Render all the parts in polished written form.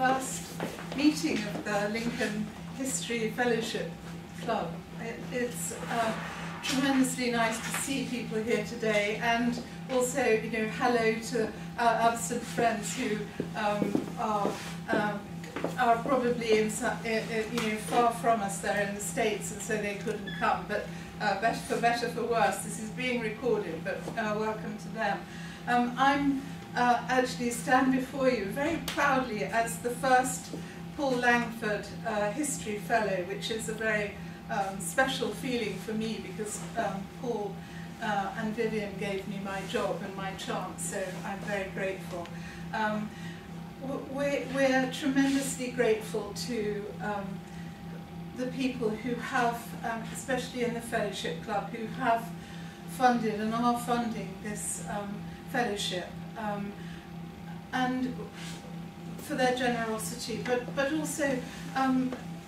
first meeting of the Lincoln History Fellowship Club. It's tremendously nice to see people here today, and also, hello to our absent friends who are probably far from us. They're in the States, and so they couldn't come. But for better, for worse, this is being recorded. But welcome to them. I'm actually stand before you very proudly as the first Paul Langford History Fellow, which is a very special feeling for me, because Paul and Vivian gave me my job and my chance, so I'm very grateful. We're tremendously grateful to the people who have, especially in the Fellowship Club, who have funded and are funding this fellowship, and for their generosity, but also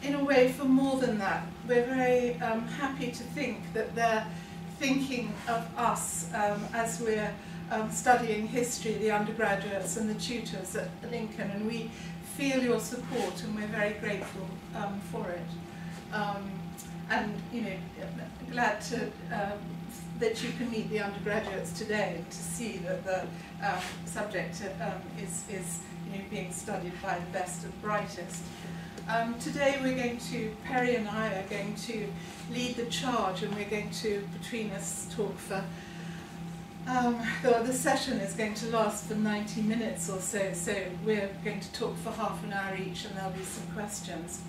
in a way for more than that. We're very happy to think that they're thinking of us as we're studying history, the undergraduates and the tutors at Lincoln, and we feel your support and we're very grateful for it. And glad to that you can meet the undergraduates today and to see that the subject is being studied by the best and brightest. Today we're going to, Perry and I are going to lead the charge, and we're going to, between us, talk for, the session is going to last for 90 minutes or so, so we're going to talk for half an hour each, and there'll be some questions.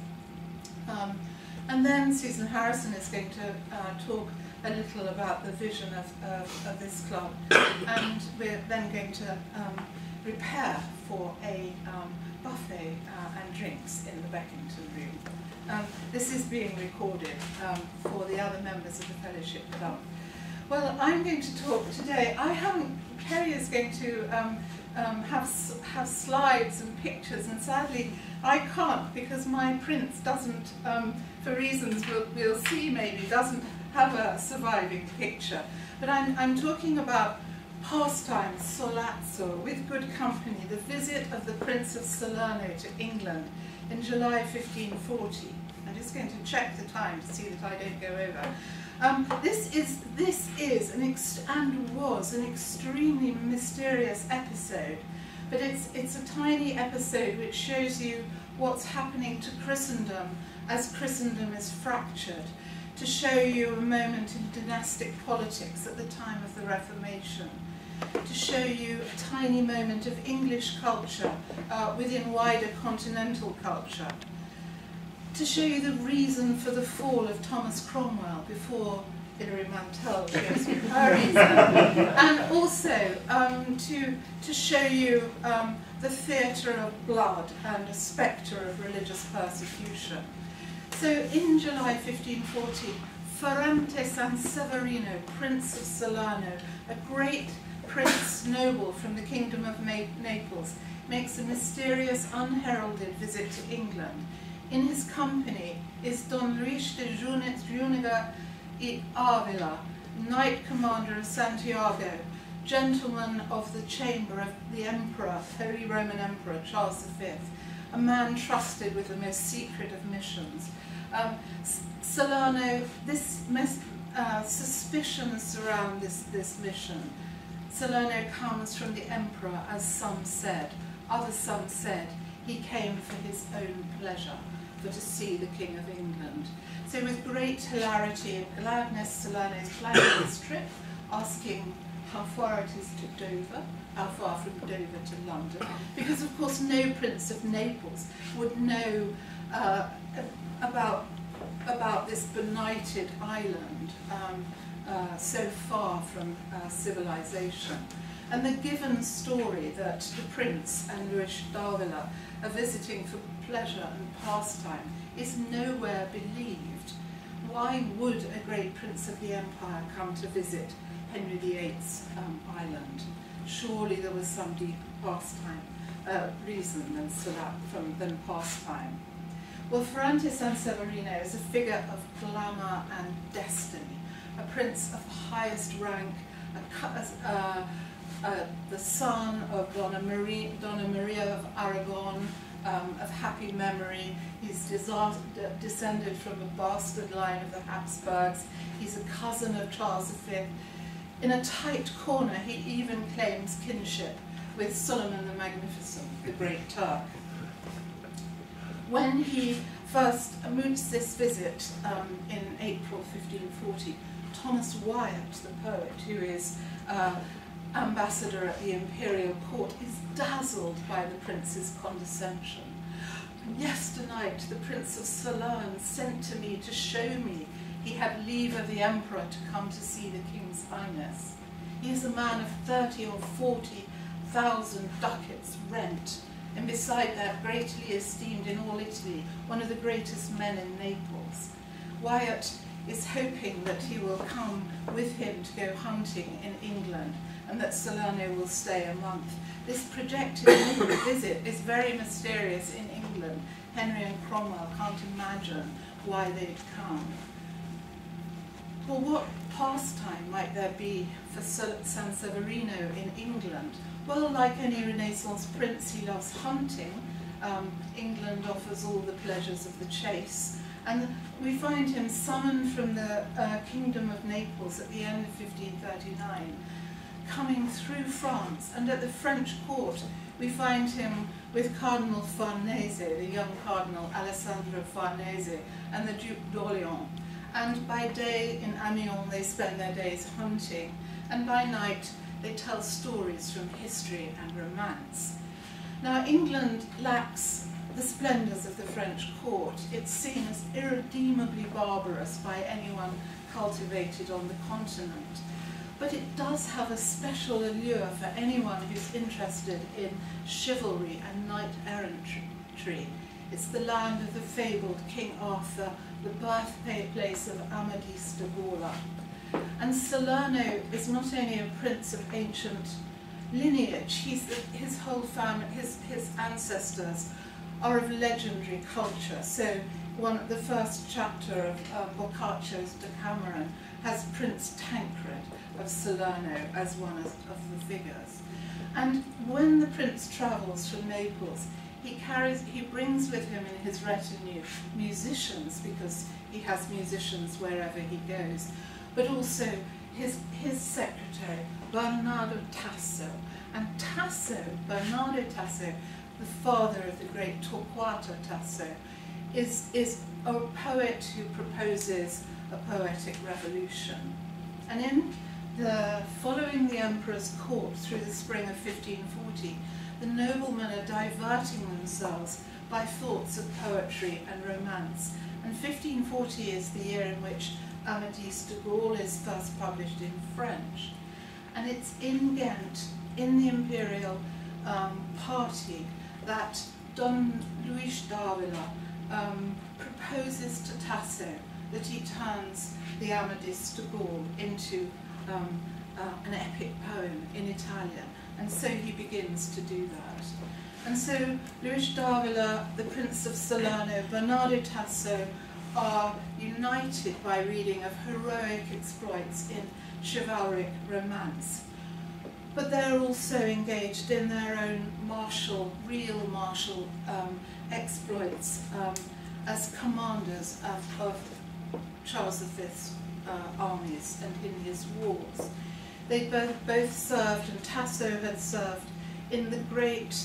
And then Susan Harrison is going to talk a little about the vision of this club, and we're then going to prepare for a buffet and drinks in the Beckington room. This is being recorded for the other members of the Fellowship Club. Well, I'm going to talk today. Perry is going to have slides and pictures, and sadly I can't, because my prints doesn't, for reasons we'll see maybe, doesn't have a surviving picture. But I'm talking about pastimes, solazzo, with good company, the visit of the Prince of Salerno to England in July 1540. I'm just going to check the time to see that I don't go over. This is and was an extremely mysterious episode, but it's a tiny episode which shows you what's happening to Christendom as Christendom is fractured, to show you a moment in dynastic politics at the time of the Reformation, to show you a tiny moment of English culture within wider continental culture, to show you the reason for the fall of Thomas Cromwell before Hilary Mantel shows you her reason, and also to show you the theatre of blood and a spectre of religious persecution. So in July 1540, Ferrante Sanseverino, Prince of Salerno, a great prince noble from the Kingdom of Naples, makes a mysterious, unheralded visit to England. In his company is Don Luis de Juniga y Avila, Knight Commander of Santiago, gentleman of the chamber of the Emperor, Holy Roman Emperor Charles V, a man trusted with the most secret of missions. Salerno, suspicions surround this mission. Salerno comes from the Emperor, as some said. Others some said he came for his own pleasure, for to see the King of England. So with great hilarity and gladness, Salerno is planning this trip, asking how far it is to Dover, how far from Dover to London, because of course no Prince of Naples would know about this benighted island so far from civilization. And the given story that the Prince and Luis d'Avila are visiting for pleasure and pastime is nowhere believed. Why would a great prince of the empire come to visit Henry VIII's island? Surely there was some deep pastime reason than pastime. Well, Ferrante Sanseverino is a figure of glamour and destiny, a prince of highest rank, the son of Donna Maria of Aragon, of happy memory. He's descended from a bastard line of the Habsburgs. He's a cousin of Charles V. In a tight corner, he even claims kinship with Suleiman the Magnificent, the Great Turk. When he first moots this visit in April 1540, Thomas Wyatt, the poet, who is ambassador at the imperial court, is dazzled by the prince's condescension. Yesternight the Prince of Salerne sent to me to show me he had leave of the emperor to come to see the king's highness. He is a man of 30 or 40,000 ducats rent, and beside that greatly esteemed in all Italy, one of the greatest men in Naples. Wyatt is hoping that he will come with him to go hunting in England, and that Salerno will stay a month. This projected visit is very mysterious in England. Henry and Cromwell can't imagine why they'd come. Well, what pastime might there be for San Severino in England? Well, like any Renaissance prince, he loves hunting. England offers all the pleasures of the chase. And we find him summoned from the Kingdom of Naples at the end of 1539, coming through France. And at the French court, we find him with Cardinal Farnese, the young Cardinal Alessandro Farnese, and the Duke d'Orléans. And by day in Amiens, they spend their days hunting. And by night, they tell stories from history and romance. Now, England lacks the splendours of the French court. It's seen as irredeemably barbarous by anyone cultivated on the continent. But it does have a special allure for anyone who's interested in chivalry and knight-errantry. It's the land of the fabled King Arthur, the birthplace of Amadis de Gaula. And Salerno is not only a prince of ancient lineage, his whole family, his ancestors are of legendary culture. So the first chapter of Boccaccio's Decameron has Prince Tancred of Salerno as one of the figures. And when the prince travels from Naples, he brings with him in his retinue musicians, because he has musicians wherever he goes, but also his secretary, Bernardo Tasso. And Bernardo Tasso, the father of the great Torquato Tasso, is a poet who proposes a poetic revolution. And following the emperor's court through the spring of 1540, the noblemen are diverting themselves by thoughts of poetry and romance. And 1540 is the year in which Amadis de Gaula is first published in French. And it's in Ghent, in the imperial party, that Don Luis d'Avila proposes to Tasso that he turns the Amadis de Gaula into an epic poem in Italian. And so he begins to do that. And so Luis d'Avila, the Prince of Salerno, Bernardo Tasso are united by reading of heroic exploits in chivalric romance. But they're also engaged in their own real martial exploits as commanders of Charles V's armies and in his wars. They both served, and Tasso had served in the great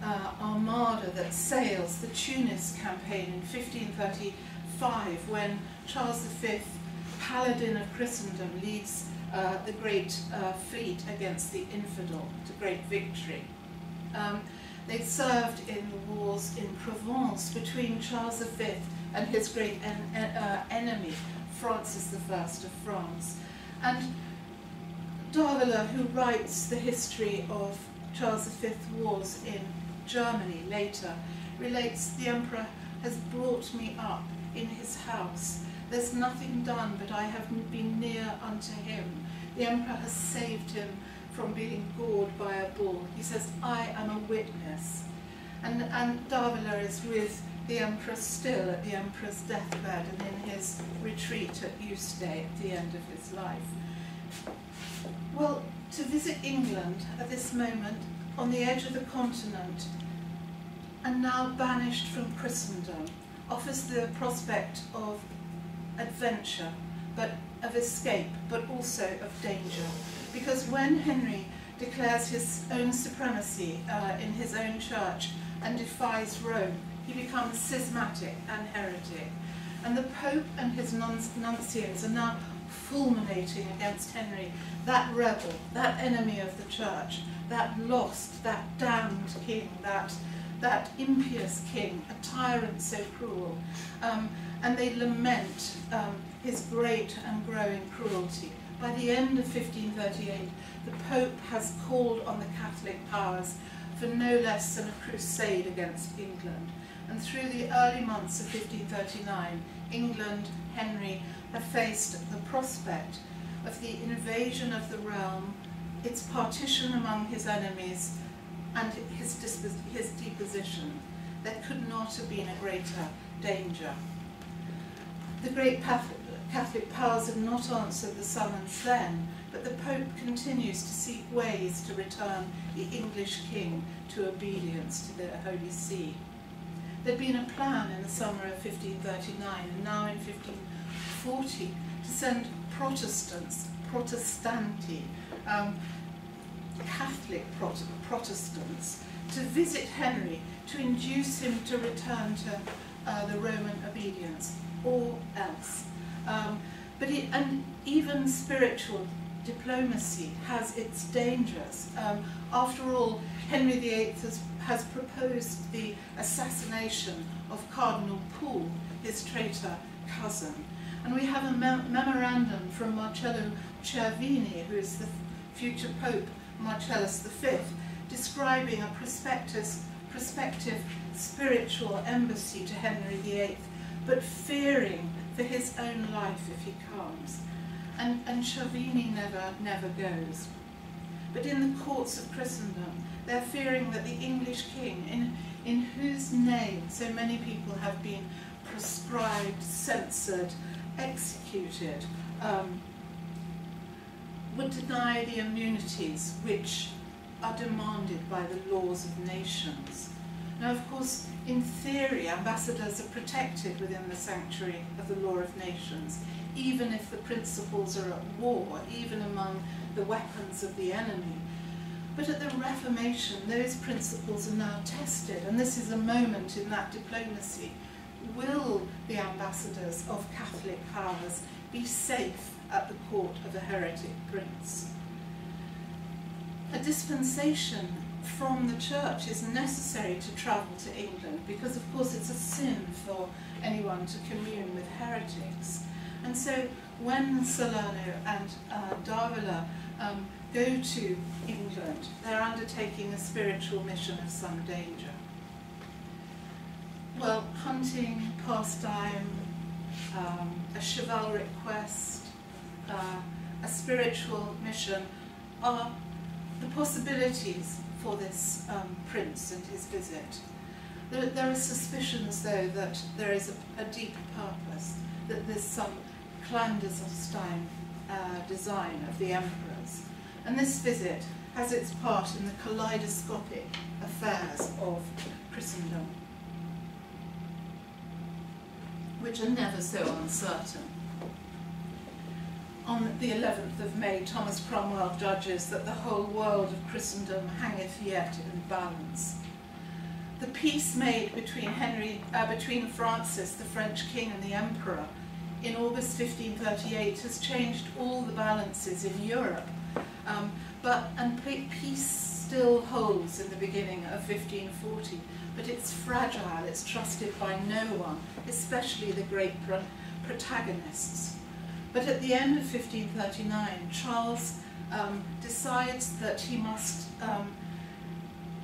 armada that sails the Tunis campaign in 1535, when Charles V, Paladin of Christendom, leads the great fleet against the infidel to great victory. They served in the wars in Provence between Charles V and his great enemy, Francis I of France. And d'Avila, who writes the history of Charles V's wars in Germany later, relates, "The emperor has brought me up in his house. There's nothing done, but I have been near unto him. The emperor has saved him from being gored by a bull." He says, "I am a witness." And d'Avila is with the emperor still at the emperor's deathbed and in his retreat at Eustace at the end of his life. Well, to visit England at this moment, on the edge of the continent, and now banished from Christendom, offers the prospect of adventure, but of escape, but also of danger. Because when Henry declares his own supremacy in his own church and defies Rome, he becomes schismatic and heretic. And the Pope and his nuncios are now fulminating against Henry, that rebel, that enemy of the church, that lost, that damned king, that impious king, a tyrant so cruel. And they lament his great and growing cruelty. By the end of 1538, the Pope has called on the Catholic powers for no less than a crusade against England. And through the early months of 1539, England, Henry, have faced the prospect of the invasion of the realm, its partition among his enemies, and his deposition. There could not have been a greater danger. The great Catholic powers have not answered the summons then, but the Pope continues to seek ways to return the English king to obedience to the Holy See. There'd been a plan in the summer of 1539 and now in 1540 to send Protestants, Protestanti, Catholic Protestants, to visit Henry, to induce him to return to the Roman obedience, or else. And even spiritual diplomacy has its dangers. After all, Henry VIII has proposed the assassination of Cardinal Pole, his traitor cousin. And we have a memorandum from Marcello Cervini, who is the future Pope Marcellus V, describing a prospective spiritual embassy to Henry VIII, but fearing for his own life if he comes. And Cervini never goes. But in the courts of Christendom, they're fearing that the English king, in whose name so many people have been proscribed, censored, executed, would deny the immunities which are demanded by the laws of nations. Now, of course, in theory, ambassadors are protected within the sanctuary of the law of nations, even if the principles are at war, even among the weapons of the enemy. But at the Reformation, those principles are now tested, and this is a moment in that diplomacy. Will the ambassadors of Catholic powers be safe at the court of a heretic prince? A dispensation from the church is necessary to travel to England, because of course it's a sin for anyone to commune with heretics. And so when Salerno and Davila go to England, they're undertaking a spiritual mission of some danger. Well, hunting, pastime, a chivalric quest, a spiritual mission are the possibilities for this prince and his visit. There are suspicions, though, that there is a deeper purpose, that there's some clandestine design of the emperor's. And this visit has its part in the kaleidoscopic affairs of Christendom, which are never so uncertain. On the 11th of May, Thomas Cromwell judges that the whole world of Christendom hangeth yet in balance. The peace made between Francis, the French king, and the emperor in August 1538 has changed all the balances in Europe, and peace still holds in the beginning of 1540, but it's fragile, it's trusted by no one, especially the great protagonists. But at the end of 1539, Charles decides that he must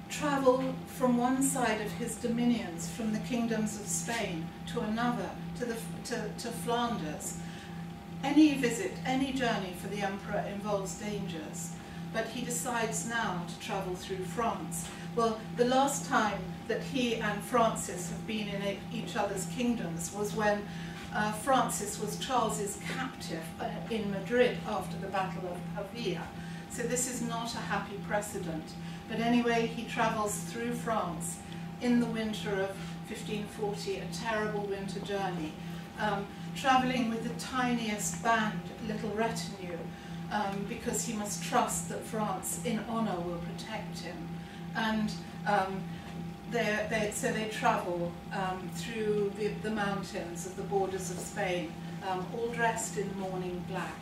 travel from one side of his dominions, from the kingdoms of Spain to another, to Flanders. Any visit, any journey for the emperor involves dangers, but he decides now to travel through France. Well, the last time that he and Francis have been in each other's kingdoms was when Francis was Charles's captive in Madrid after the Battle of Pavia. So this is not a happy precedent. But anyway, he travels through France in the winter of 1540, a terrible winter journey, travelling with the tiniest band, little retinue, because he must trust that France in honour will protect him. And so they travel through the mountains of the borders of Spain, all dressed in mourning black.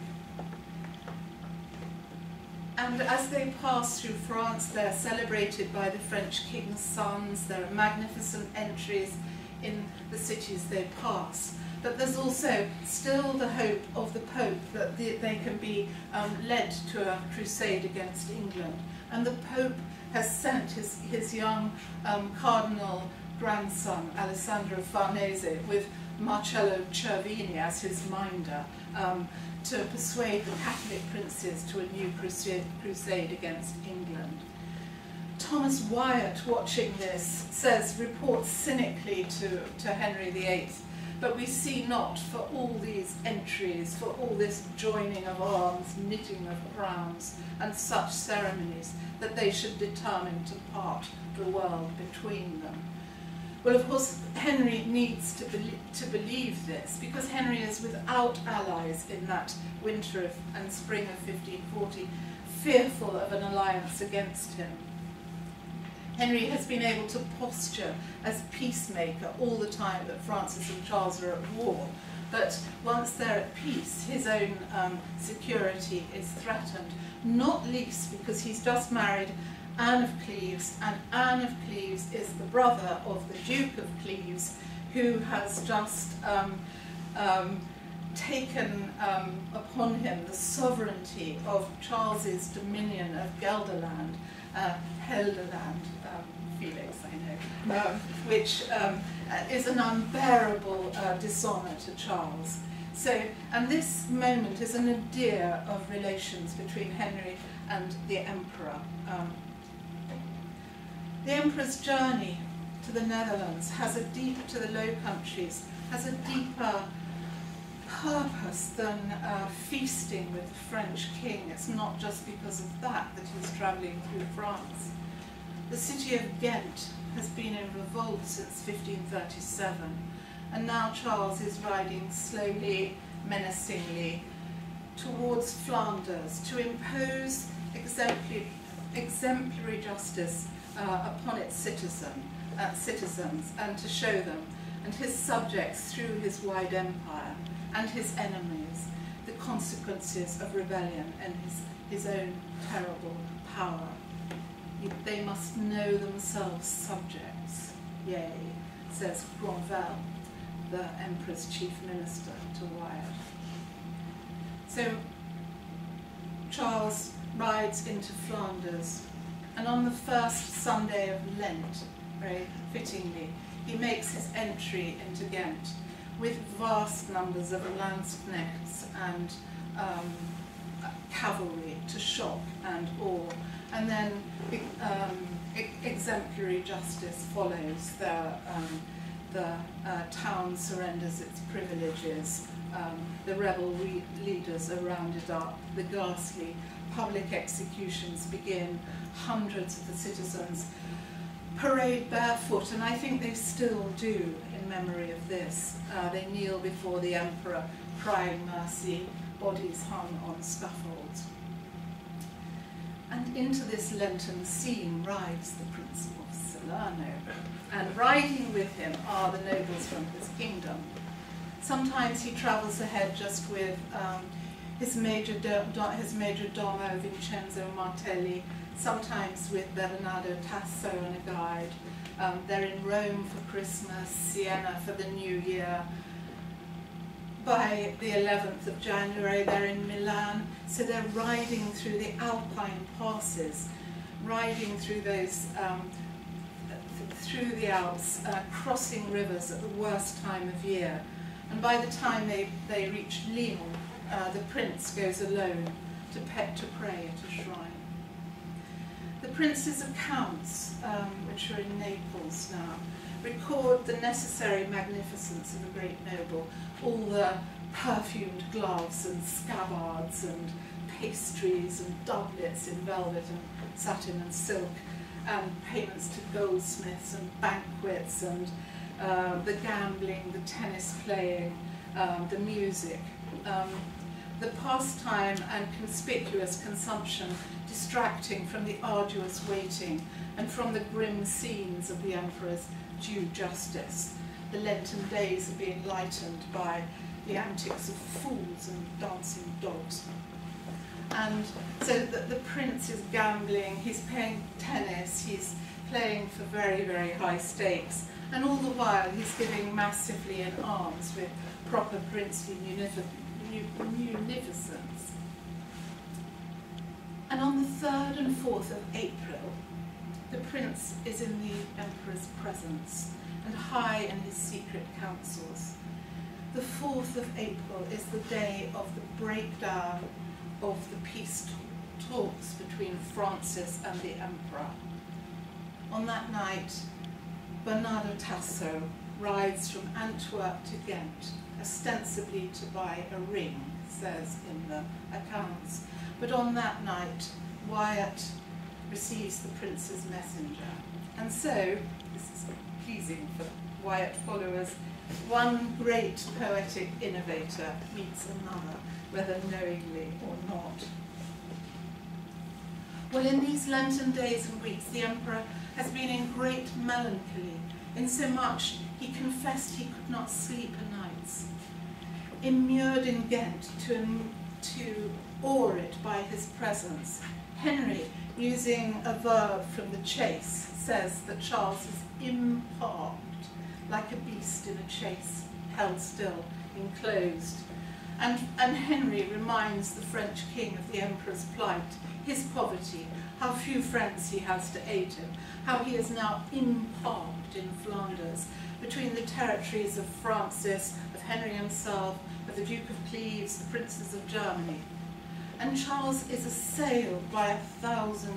And as they pass through France, they're celebrated by the French king's sons. There are magnificent entries in the cities they pass. But there's also still the hope of the Pope that they can be led to a crusade against England. And the Pope has sent his young cardinal grandson, Alessandro Farnese, with Marcello Cervini as his minder, to persuade the Catholic princes to a new crusade against England. Thomas Wyatt, watching this, reports cynically to Henry VIII, but we see not for all these entries, for all this joining of arms, knitting of crowns, and such ceremonies, that they should determine to part the world between them. Well, of course, Henry needs to believe this, because Henry is without allies in that winter and spring of 1540, fearful of an alliance against him. Henry has been able to posture as peacemaker all the time that Francis and Charles are at war, but once they're at peace, his own security is threatened, not least because he's just married Anne of Cleves, and Anne of Cleves is the brother of the Duke of Cleves, who has just taken upon him the sovereignty of Charles's dominion of Gelderland, Helderland, Felix, I know, which is an unbearable dishonour to Charles. So, and this moment is an nadir of relations between Henry and the Emperor. The Emperor's journey to the Netherlands to the Low Countries, has a deeper purpose than feasting with the French king. It's not just because of that he's travelling through France. The city of Ghent has been in revolt since 1537, and now Charles is riding slowly, menacingly towards Flanders to impose exemplary justice upon its citizens, and to show them and his subjects through his wide empire and his enemies the consequences of rebellion and his own terrible power. They must know themselves subjects, yea, says Granvelle, the Emperor's chief minister, to Wyatt. So Charles rides into Flanders, and on the first Sunday of Lent, very fittingly, he makes his entry into Ghent with vast numbers of landsknechts and cavalry to shock and awe. And then exemplary justice follows. The town surrenders its privileges. The rebel leaders are rounded up. The ghastly public executions begin. Hundreds of the citizens parade barefoot, and I think they still do in memory of this. They kneel before the emperor, crying mercy, bodies hung on scaffolds. And into this Lenten scene rides the Prince of Salerno, and riding with him are the nobles from his kingdom. Sometimes he travels ahead just with his major domo Vincenzo Martelli, sometimes with Bernardo Tasso and a guide. They're in Rome for Christmas, Siena for the New Year. By the 11th of January, they're in Milan, so they're riding through the Alpine passes, riding through those, through the Alps, crossing rivers at the worst time of year. And by the time they reach Lyon, the prince goes alone to pray at a shrine. The prince's accounts, which are in Naples now, record the necessary magnificence of a great noble, all the perfumed gloves and scabbards and pastries and doublets in velvet and satin and silk, and payments to goldsmiths and banquets and the gambling, the tennis playing, the music, the pastime and conspicuous consumption distracting from the arduous waiting and from the grim scenes of the emperor's due justice. The Lenten days are being lightened by the antics of fools and dancing dogs. And so the prince is gambling, he's playing tennis, he's playing for very, very high stakes, and all the while he's giving massively in alms with proper princely munificence. And on the 3rd and 4th of April, the prince is in the emperor's presence and high in his secret councils. The 4th of April is the day of the breakdown of the peace talks between Francis and the emperor. On that night, Bernardo Tasso rides from Antwerp to Ghent, ostensibly to buy a ring, says in the accounts. But on that night, Wyatt receives the prince's messenger. And so, this is pleasing for Wyatt followers, one great poetic innovator meets another, whether knowingly or not. Well, in these Lenten days and weeks, the emperor has been in great melancholy, insomuch he confessed he could not sleep o' nights. Immured in Ghent to awe it by his presence, Henry, using a verb from the chase, says that Charles is imparked, like a beast in a chase, held still, enclosed. And Henry reminds the French king of the emperor's plight, his poverty, how few friends he has to aid him, how he is now imparked in Flanders, between the territories of Francis, of Henry himself, of the Duke of Cleves, the princes of Germany. And Charles is assailed by 1,000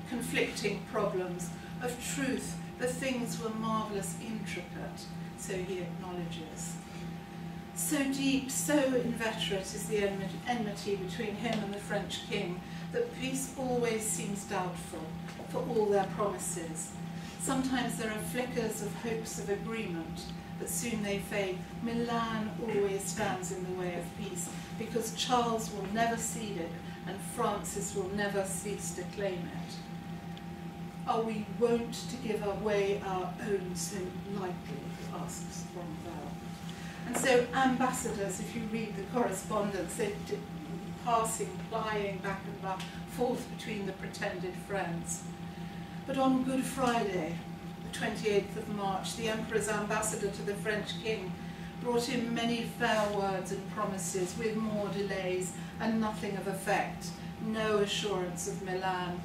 conflicting problems. Of truth, the things were marvellous intricate, so he acknowledges. So deep, so inveterate is the enmity between him and the French king that peace always seems doubtful, for all their promises. Sometimes there are flickers of hopes of agreement, but soon they fade. Milan always stands in the way of peace, because Charles will never cede it, and Francis will never cease to claim it. Are we wont to give away our own so lightly, asks Ronval. And so ambassadors, if you read the correspondence, they're passing, plying back and forth between the pretended friends. But on Good Friday, the 28th of March, the emperor's ambassador to the French king brought him many fair words and promises, with more delays and nothing of effect, no assurance of Milan.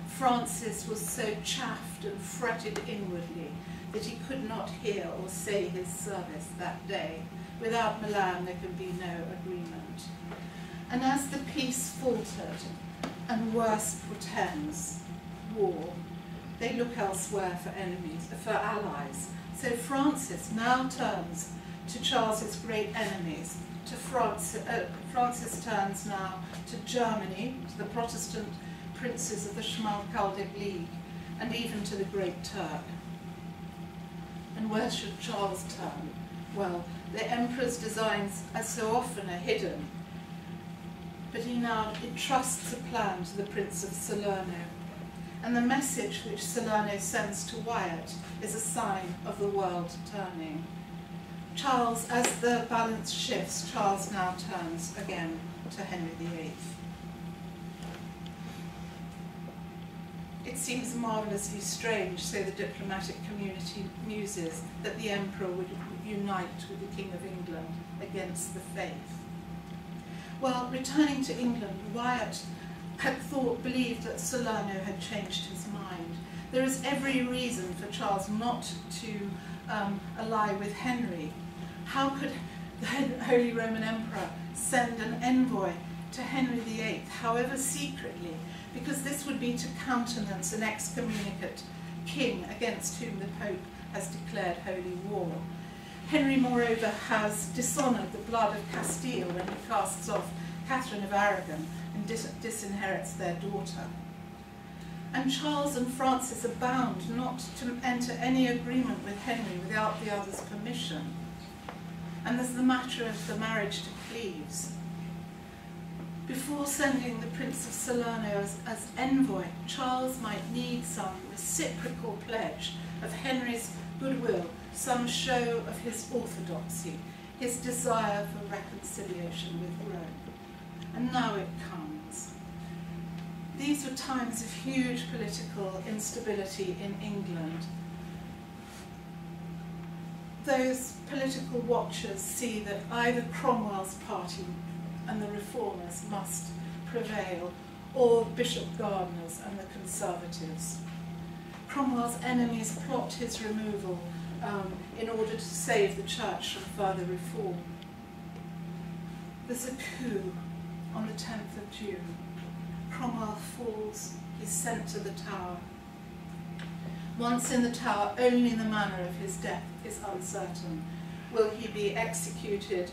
Francis was so chafed and fretted inwardly that he could not hear or say his service that day. Without Milan there can be no agreement. And as the peace faltered and worse portends war, they look elsewhere for enemies, for allies. So Francis now turns to Charles's great enemies. Francis turns now to Germany, to the Protestant princes of the Schmalkaldic League, and even to the Great Turk. And where should Charles turn? Well, the emperor's designs, as so often, are hidden, but he now entrusts a plan to the Prince of Salerno, and the message which Salerno sends to Wyatt is a sign of the world turning. Charles, as the balance shifts, Charles now turns again to Henry VIII. It seems marvellously strange, so the diplomatic community muses, that the emperor would unite with the King of England against the faith. Well, returning to England, Wyatt had believed that Salerno had changed his mind. There is every reason for Charles not to ally with Henry. How could the Holy Roman Emperor send an envoy to Henry VIII, however secretly, because this would be to countenance an excommunicate king against whom the Pope has declared holy war. Henry, moreover, has dishonoured the blood of Castile when he casts off Catherine of Aragon and disinherits their daughter. And Charles and Francis are bound not to enter any agreement with Henry without the other's permission. And there's the matter of the marriage to Cleves. Before sending the Prince of Salerno as envoy, Charles might need some reciprocal pledge of Henry's goodwill, some show of his orthodoxy, his desire for reconciliation with Rome. And now it comes. These were times of huge political instability in England. Those political watchers see that either Cromwell's party and the reformers must prevail, or Bishop Gardiner's and the Conservatives. Cromwell's enemies plot his removal in order to save the church from further reform. There's a coup on the 10th of June. Cromwell falls, he's sent to the Tower. Once in the Tower, only the manner of his death is uncertain. Will he be executed?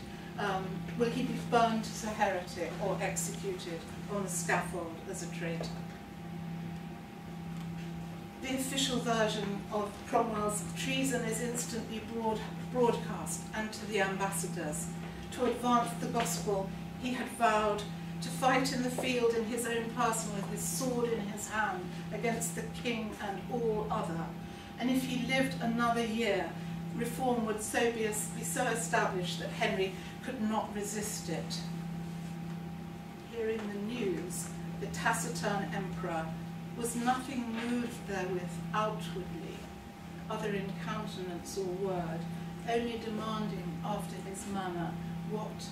Will he be burned as a heretic or executed on the scaffold as a traitor? The official version of Cromwell's treason is instantly broadcast and to the ambassadors. To advance the gospel, he had vowed to fight in the field in his own person with his sword in his hand against the king and all other. And if he lived another year, reform would be so established that Henry could not resist it. Hearing the news, the taciturn emperor was nothing moved therewith outwardly, other in countenance or word, only demanding after his manner, what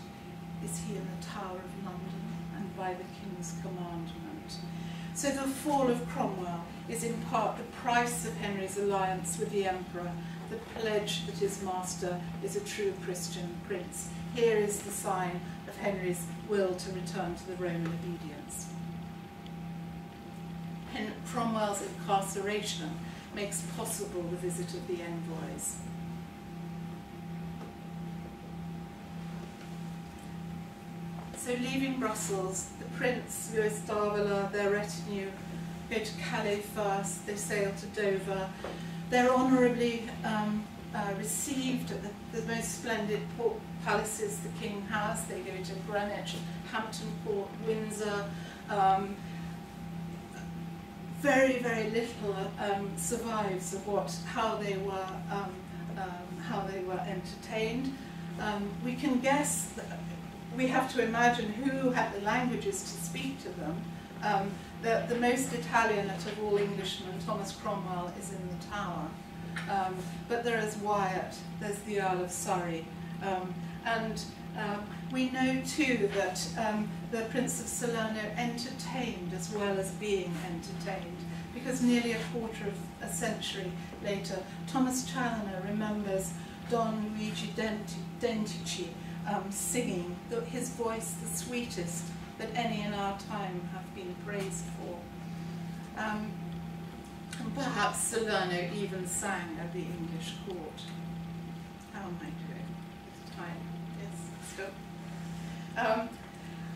is he in the Tower of London, and by the king's commandment. So the fall of Cromwell is in part the price of Henry's alliance with the emperor, the pledge that his master is a true Christian prince. Here is the sign of Henry's will to return to the Roman obedience. Cromwell's incarceration makes possible the visit of the envoys. So leaving Brussels, the Prince, Louis d'Avila, their retinue, go to Calais first, they sail to Dover. They're honourably received at the most splendid port palaces the king has. They go to Greenwich, Hampton Court, Windsor. Very, very little survives of how they were entertained. We can guess. We have to imagine who had the languages to speak to them. The most Italian of all Englishmen, Thomas Cromwell, is in the Tower. But there is Wyatt, there's the Earl of Surrey. We know too that the Prince of Salerno entertained as well as being entertained, because nearly a quarter of a century later, Thomas Challoner remembers Don Luigi Dentici singing, his voice the sweetest that any in our time have been praised for. And perhaps Salerno even sang at the English court. How am I doing with time? Yes, stop.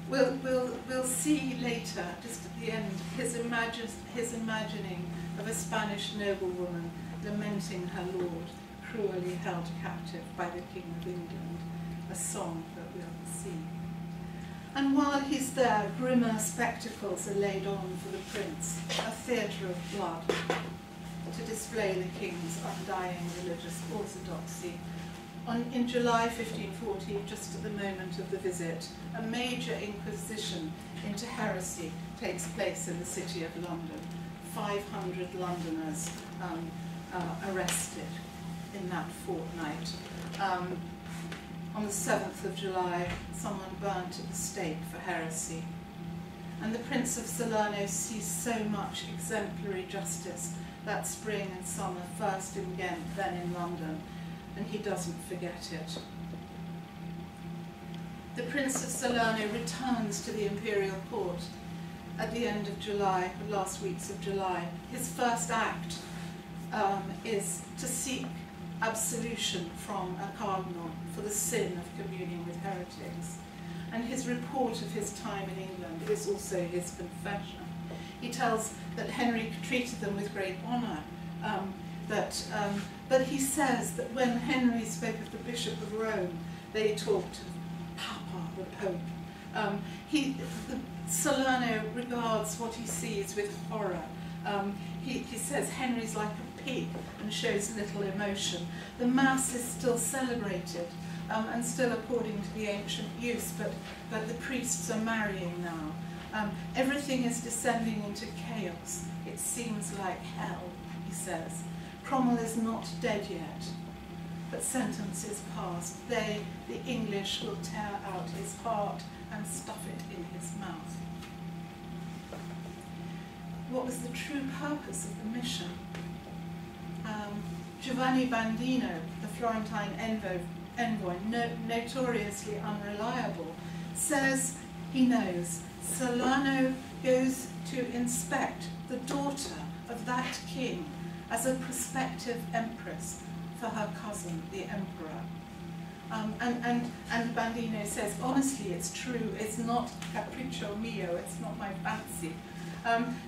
We'll see later, just at the end, his imagining of a Spanish noblewoman lamenting her lord, cruelly held captive by the King of England, a song that we'll see. And while he's there, grimmer spectacles are laid on for the prince, a theatre of blood, to display the king's undying religious orthodoxy. In July 1540, just at the moment of the visit, a major inquisition into heresy takes place in the city of London. 500 Londoners arrested in that fortnight. On the 7th of July, someone burnt at the stake for heresy. And the Prince of Salerno sees so much exemplary justice that spring and summer, first in Ghent, then in London, and he doesn't forget it. The Prince of Salerno returns to the imperial court at the end of July, the last weeks of July. His first act is to seek absolution from a cardinal for the sin of communing with heretics. And his report of his time in England is also his confession. He tells that Henry treated them with great honour, but he says that when Henry spoke of the Bishop of Rome, they talked of Papa, the Pope. Salerno regards what he sees with horror. He says Henry's like a pig and shows little emotion. The Mass is still celebrated and still according to the ancient use, but the priests are marrying now. Everything is descending into chaos. It seems like hell, he says. Cromwell is not dead yet, but sentence is passed. They, the English, will tear out his heart and stuff it in his mouth. What was the true purpose of the mission? Giovanni Bandino, the Florentine envoy, notoriously unreliable, says he knows Salerno goes to inspect the daughter of that king as a prospective empress for her cousin, the emperor. And Bandino says, honestly, it's true, it's not capriccio mio, it's not my fancy.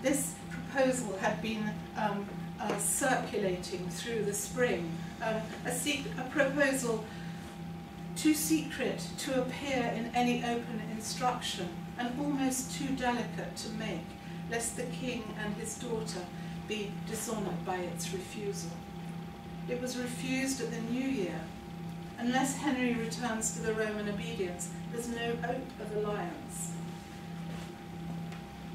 This proposal had been circulating through the spring, a proposal too secret to appear in any open instruction and almost too delicate to make, lest the king and his daughter be dishonoured by its refusal. It was refused at the New Year. Unless Henry returns to the Roman obedience, there's no hope of alliance.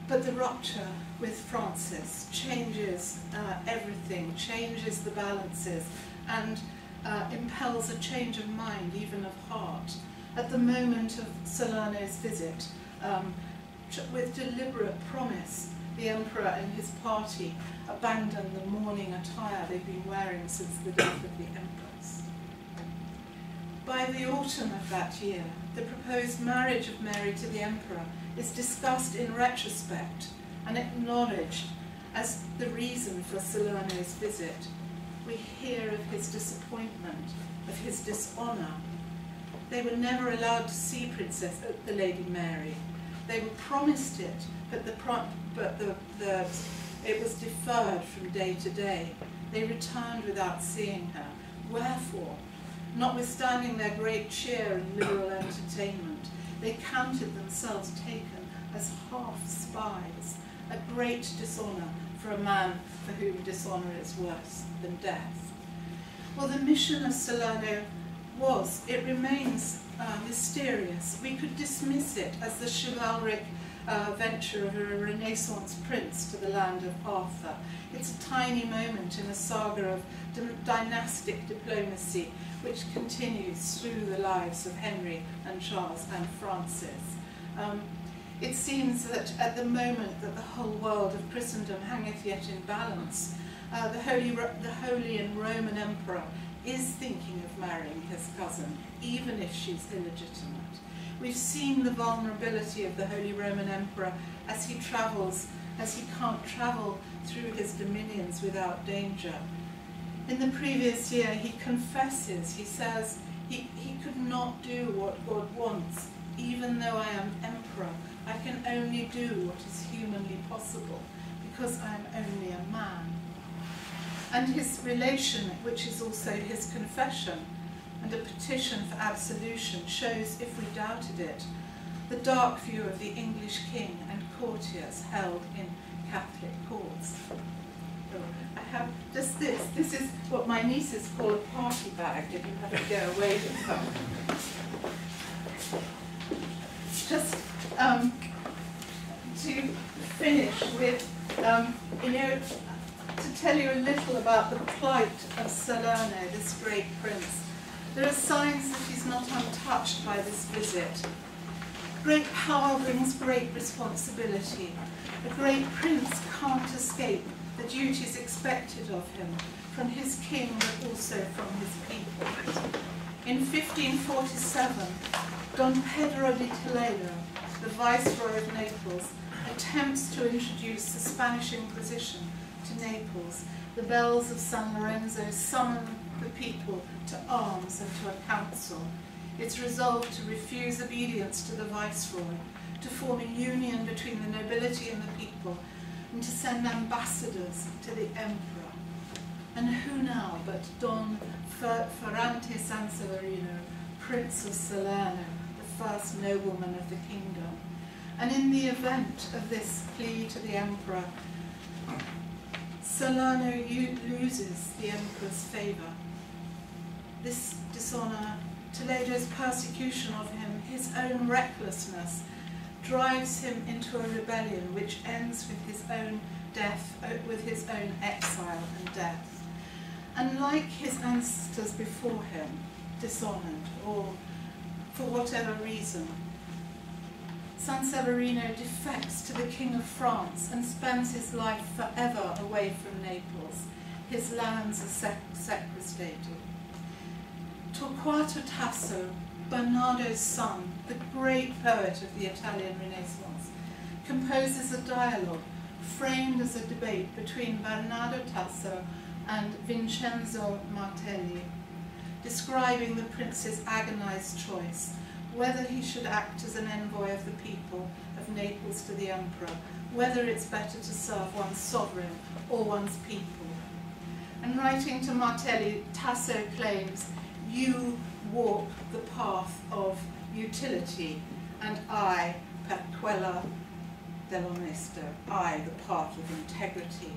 But the rupture with Francis changes everything, changes the balances, and impels a change of mind, even of heart. At the moment of Salerno's visit, with deliberate promise, the emperor and his party abandon the mourning attire they've been wearing since the death of the empress. By the autumn of that year, the proposed marriage of Mary to the emperor is discussed in retrospect and acknowledged as the reason for Salerno's visit. We hear of his disappointment, of his dishonour. They were never allowed to see the Lady Mary. They were promised it, but it was deferred from day to day. They returned without seeing her. Wherefore, notwithstanding their great cheer and liberal entertainment, they counted themselves taken as half spies, a great dishonour for a man for whom dishonour is worse than death. Well, the mission of Salerno it remains mysterious. We could dismiss it as the chivalric venture of a Renaissance prince to the land of Arthur. It's a tiny moment in a saga of dynastic diplomacy which continues through the lives of Henry and Charles and Francis. It seems that at the moment that the whole world of Christendom hangeth yet in balance, the Holy and Roman Emperor is thinking of marrying his cousin, even if she's illegitimate. We've seen the vulnerability of the Holy Roman Emperor as he travels, as he can't travel through his dominions without danger. In the previous year, he confesses, he says, he could not do what God wants. Even though I am emperor, I can only do what is humanly possible, because I am only a man. And his relation, which is also his confession and a petition for absolution, shows, if we doubted it, the dark view of the English king and courtiers held in Catholic courts. So I have just this. This is what my nieces call a party bag, if you have to go away with them. Just to finish with, to tell you a little about the plight of Salerno, this great prince. There are signs that he's not untouched by this visit. Great power brings great responsibility. A great prince can't escape the duties expected of him from his king, but also from his people. In 1547, Don Pedro de Toledo, the Viceroy of Naples, attempts to introduce the Spanish Inquisition to Naples. The bells of San Lorenzo summon the people to arms and to a council. It's resolved to refuse obedience to the Viceroy, to form a union between the nobility and the people, and to send ambassadors to the emperor. And who now but Don Ferrante Sanseverino, Prince of Salerno, the first nobleman of the kingdom. And in the event of this plea to the emperor, Salerno loses the emperor's favour. This dishonour, Toledo's persecution of him, his own recklessness, drives him into a rebellion which ends with his own death, with his own exile and death. And like his ancestors before him, dishonoured, or for whatever reason, Sanseverino defects to the King of France and spends his life forever away from Naples. His lands are sequestrated. Torquato Tasso, Bernardo's son, the great poet of the Italian Renaissance, composes a dialogue framed as a debate between Bernardo Tasso and Vincenzo Martelli, describing the prince's agonized choice, whether he should act as an envoy of the people of Naples to the emperor, whether it's better to serve one's sovereign or one's people. And writing to Martelli, Tasso claims, "You walk the path of utility, and I, per quella dell'onesto, I, the path of integrity."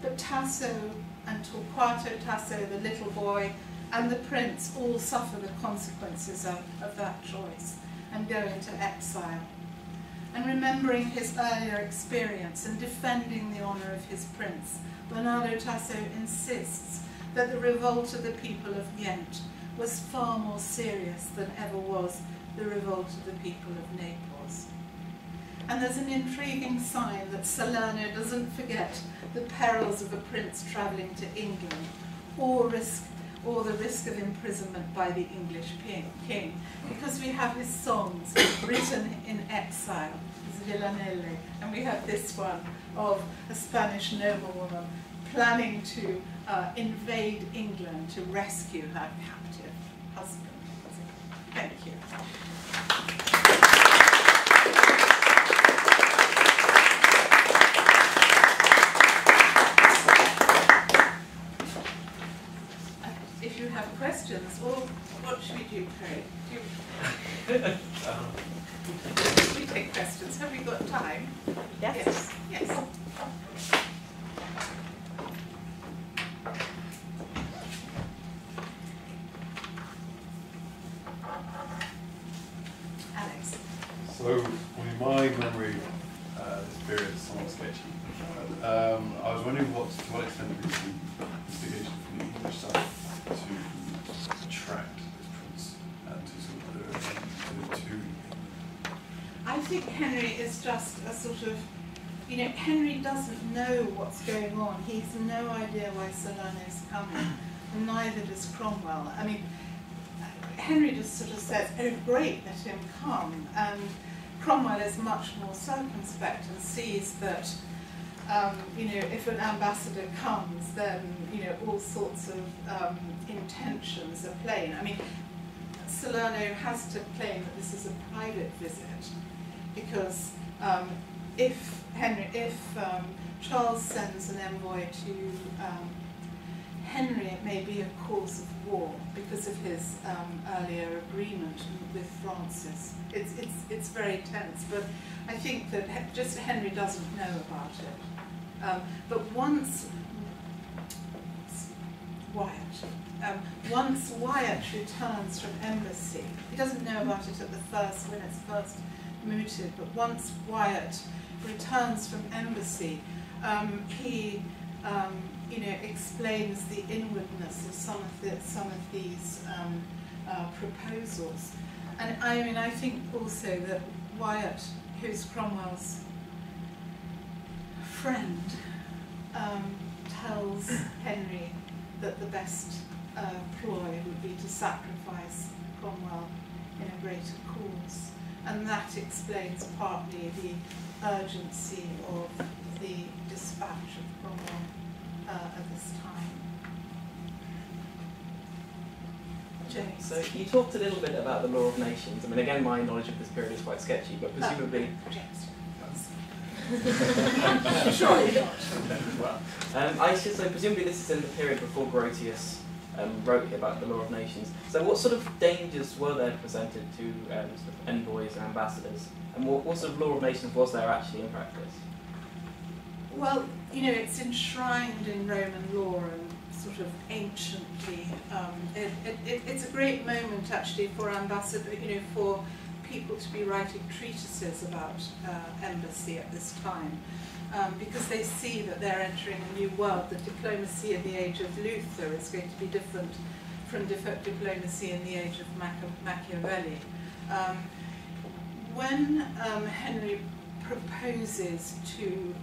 But Tasso and Torquato Tasso, the little boy, and the prince all suffer the consequences of that choice and go into exile. And remembering his earlier experience and defending the honour of his prince, Bernardo Tasso insists that the revolt of the people of Ghent was far more serious than ever was the revolt of the people of Naples. And there's an intriguing sign that Salerno doesn't forget the perils of a prince travelling to England, or the risk of imprisonment by the English king, because we have his songs written in exile, his villanelle, and we have this one of a Spanish noblewoman planning to invade England to rescue her captive husband. Thank you. If you have questions, or what should we do, Craig? Should we take questions? Have we got time? Yes. Yes. Alex. So, in my memory, this period is somewhat sketchy. I was wondering to what extent it is the investigation from the English side to track this prince and to sort of I think Henry is just a sort of, Henry doesn't know what's going on. He has no idea why Salerno is coming, and neither does Cromwell. I mean, Henry just sort of says, "Oh, great, let him come," and Cromwell is much more circumspect and sees that, if an ambassador comes, then all sorts of intentions are plain. I mean, Salerno has to claim that this is a private visit, because if Charles sends an envoy to Henry, it may be a cause of war because of his earlier agreement with Francis. It's very tense, but I think that just Henry doesn't know about it. But once Wyatt returns from embassy, he doesn't know about it when it's first mooted, but once Wyatt returns from embassy, he explains the inwardness of some of these proposals. And I think also that Wyatt, who's Cromwell's friend, tells Henry that the best ploy would be to sacrifice Cromwell in a greater cause. And that explains partly the urgency of the dispatch of Cromwell at this time. James. So you talked a little bit about the law of nations. I mean, again, my knowledge of this period is quite sketchy, but presumably... James. Surely not. Well, I should say, presumably this is in the period before Grotius wrote about the law of nations. So what sort of dangers were there presented to sort of envoys and ambassadors? And what sort of law of nations was there actually in practice? Well, you know, it's enshrined in Roman law and sort of anciently. It's a great moment actually for for people to be writing treatises about embassy at this time, because they see that they're entering a new world. The diplomacy in the age of Luther is going to be different from diplomacy in the age of Machiavelli. When Henry proposes to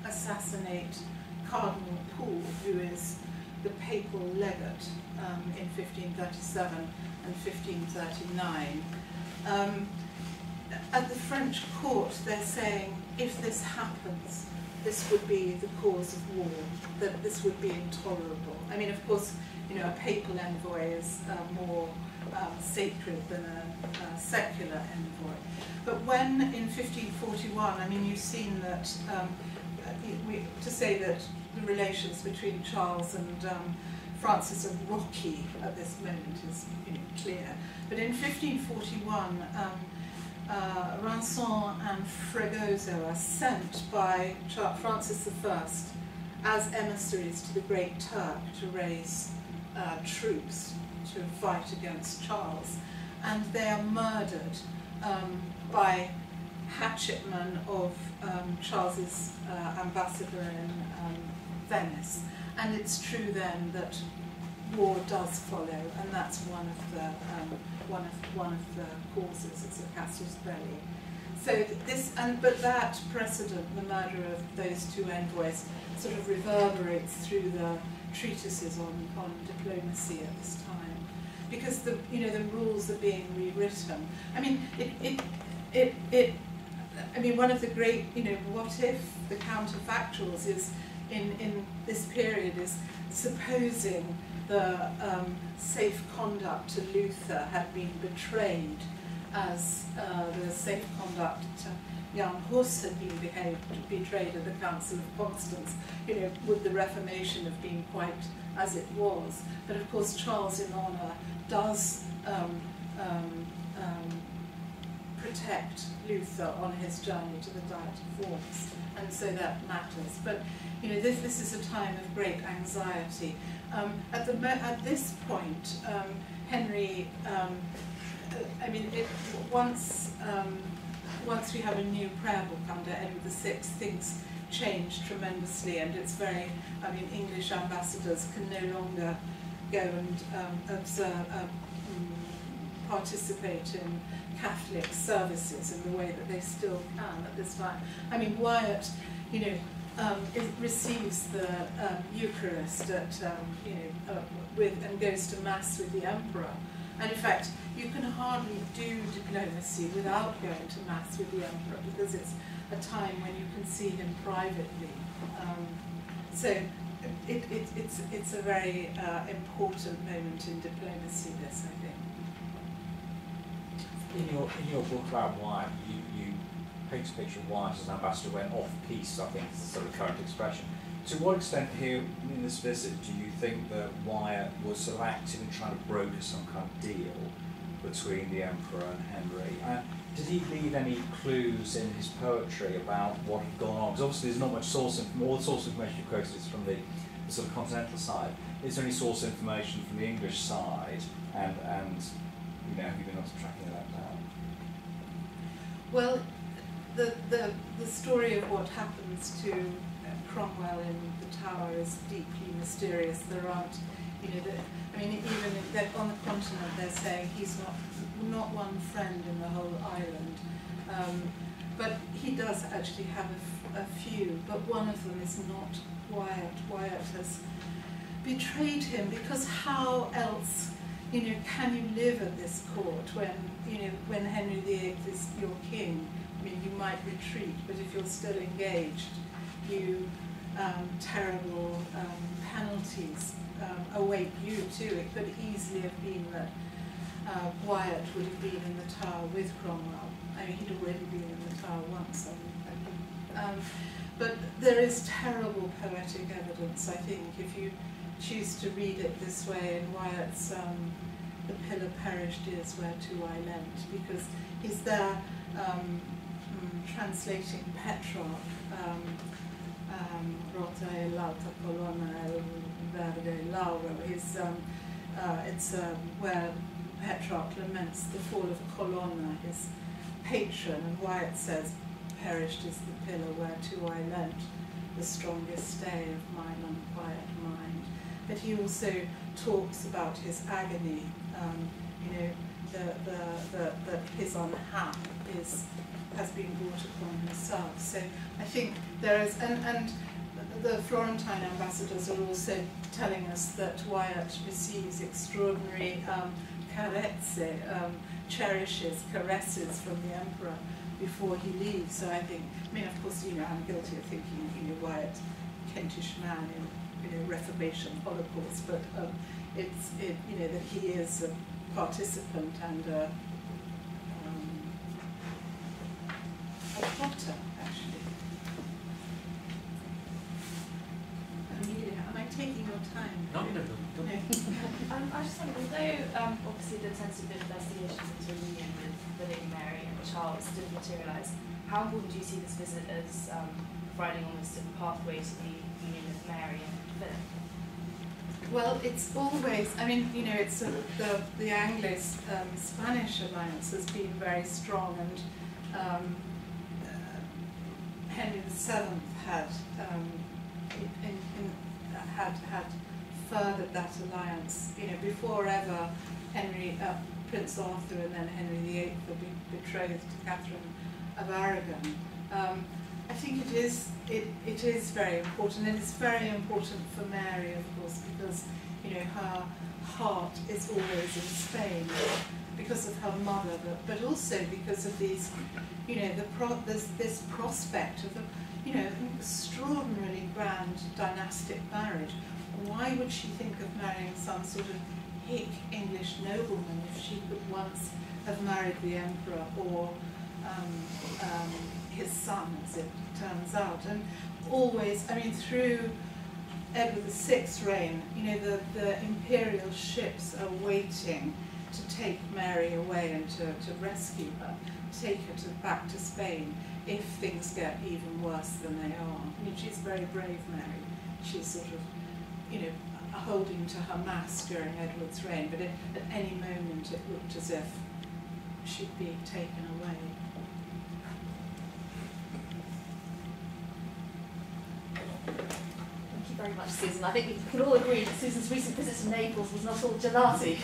assassinate Cardinal Pole, who is the papal legate in 1537 and 1539, at the French court they're saying, if this happens, this would be the cause of war, that this would be intolerable. I mean, of course, you know, a papal envoy is more sacred than a secular envoy. But when in 1541, I mean, you've seen that, to say that the relations between Charles and Francis are rocky at this moment is, you know, clear. But in 1541, Rinson and Fregoso are sent by Francis I as emissaries to the Great Turk to raise troops to fight against Charles, and they are murdered by hatchetmen of Charles's ambassador in Venice. And it's true then that war does follow, and that's one of the causes. It's a casus belli. So but that precedent, the murder of those two envoys, sort of reverberates through the treatises on diplomacy at this time, because the rules are being rewritten. I mean, I mean, one of the great, what if the counterfactuals is in this period is supposing the safe conduct to Luther had been betrayed, as the safe conduct to Jan Hus had been betrayed at the Council of Constance. Would the Reformation have been quite as it was? But of course, Charles in honour does protect Luther on his journey to the Diet of Worms, and so that matters. But this is a time of great anxiety. At this point, Henry, once we have a new prayer book under Edward VI, things change tremendously, and it's very, English ambassadors can no longer go and participate in Catholic services in the way that they still can at this time. Wyatt, receives the Eucharist at, and goes to Mass with the Emperor. And in fact, you can hardly do diplomacy without going to Mass with the Emperor, because it's a time when you can see him privately. So it's a very important moment in diplomacy, this, I think. In your book about Wyatt, you paint a picture of Wyatt as an ambassador when off-piece, I think is the sort of current expression. To what extent here in this visit do you think that Wyatt was sort of active in trying to broker some kind of deal between the Emperor and Henry? And did he leave any clues in his poetry about what had gone on? Because obviously there's not much source information. All the source information you've quoted is from the sort of continental side. Is there any source information from the English side? And have you been able to tracking that down? Well, the story of what happens to Cromwell in the Tower is deeply mysterious. There aren't, even on the continent they're saying he's not one friend in the whole island. But he does actually have a few, but one of them is not Wyatt. Wyatt has betrayed him, because how else, can you live at this court when Henry VIII is your king? You might retreat, but if you're still engaged, terrible penalties await you too. It could easily have been that Wyatt would have been in the Tower with Cromwell. He'd already been in the Tower once. But there is terrible poetic evidence, I think, if you choose to read it this way, in Wyatt's The Pillar Perished is Whereto I Leant, because he's there translating Petrarch, Rota e l'alta colonna el verde lauro. It's where Petrarch laments the fall of Colonna, his patron, and Wyatt says, perished is the pillar whereto I leant, the strongest stay of mine unquiet mind. But he also talks about his agony, that his unhap has been brought upon himself. So I think there is, and the Florentine ambassadors are also telling us that Wyatt receives extraordinary carezze, cherishes, caresses from the emperor before he leaves. So I think, of course, I'm guilty of thinking, Wyatt, Kentish man in Reformation Holocaust, but it's that he is a participant and a plotter, actually. Amelia, am I taking your time? No. I just wonder, although obviously there tends to be investigations into a union with the Lady Mary and Charles didn't materialise, how important do you see this visit as providing almost a pathway to the union of Mary and Philip? Well, it's always, it's the Anglo-Spanish alliance has been very strong, and Henry VII had furthered that alliance. Before ever Prince Arthur and then Henry VIII were betrothed to Catherine of Aragon. I think it is very important, and it's very important for Mary, of course, because her heart is always in Spain because of her mother, but also because of these, this prospect of an extraordinarily grand dynastic marriage. Why would she think of marrying some sort of hick English nobleman if she could once have married the emperor or his son, as it turns out? And always, through Edward VI's reign, the imperial ships are waiting to take Mary away and to rescue her, take her back to Spain if things get even worse than they are. She's very brave, Mary. She's sort of, holding to her mass during Edward's reign, but at any moment it looked as if she'd be taken away. Thank you very much, Susan. I think we can all agree that Susan's recent visit to Naples was not all gelati.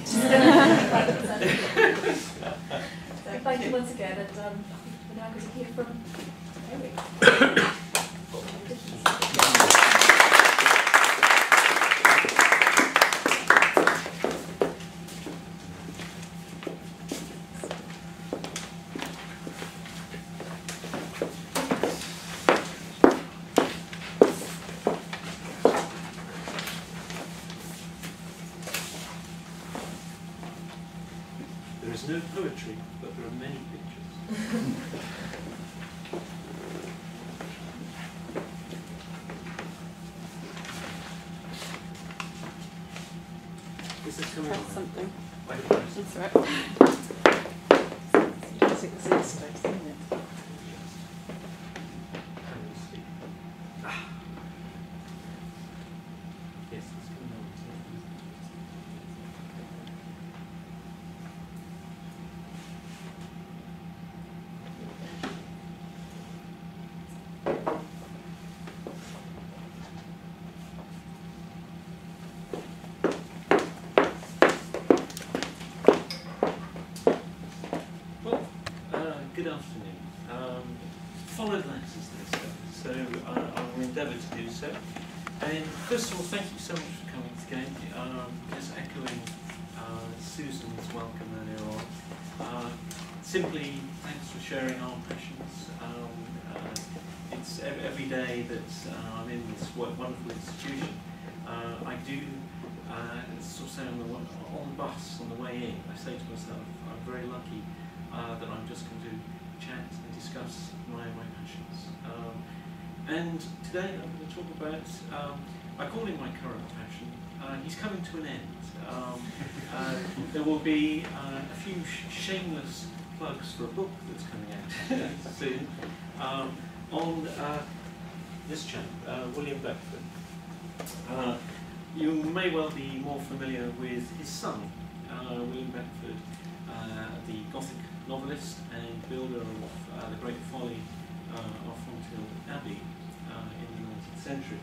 So thank you once again, and we're now going to hear from Eric. No poetry, but there are many pictures. Is this coming on? Something. Wait, That's right. It's space, isn't it? Yes, it's coming on. Good afternoon. Followed letters, they say, so I will endeavour to do so. And first of all, thank you so much for coming today. Just echoing Susan's welcome earlier on. Simply, thanks for sharing our passions. It's every day that I'm in this wonderful institution. I do sort of say on the bus on the way in, I say to myself, I'm very lucky that I'm just going to chat and discuss my passions. And today I'm going to talk about, I call him my current passion. He's coming to an end. There will be a few shameless plugs for a book that's coming out soon on this chap, William Beckford. You may well be more familiar with his son, William Beckford, the Gothic novelist and builder of the great folly of Fonthill Abbey in the 19th century.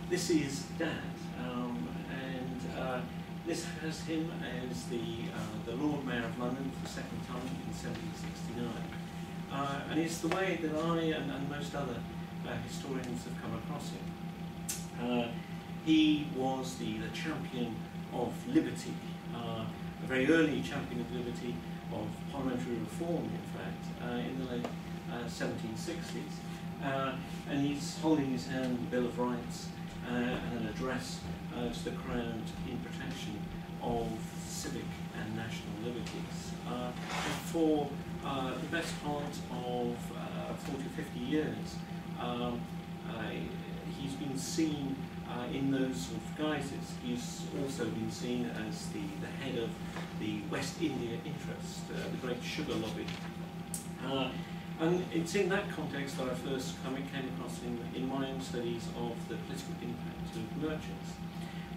This is Dad, and this has him as the Lord Mayor of London for the second time in 1769. And it's the way that I and most other historians have come across him. He was the champion of liberty, a very early champion of liberty, of parliamentary reform, in fact, in the late 1760s. And he's holding his hand the Bill of Rights and an address to the Crown in protection of civic and national liberties. For the best part of 40 or 50 years, he's been seen in those sort of guises. He's also been seen as the head of the West India interest, the great sugar lobby. And it's in that context that I first came across in my own studies of the political impact of merchants.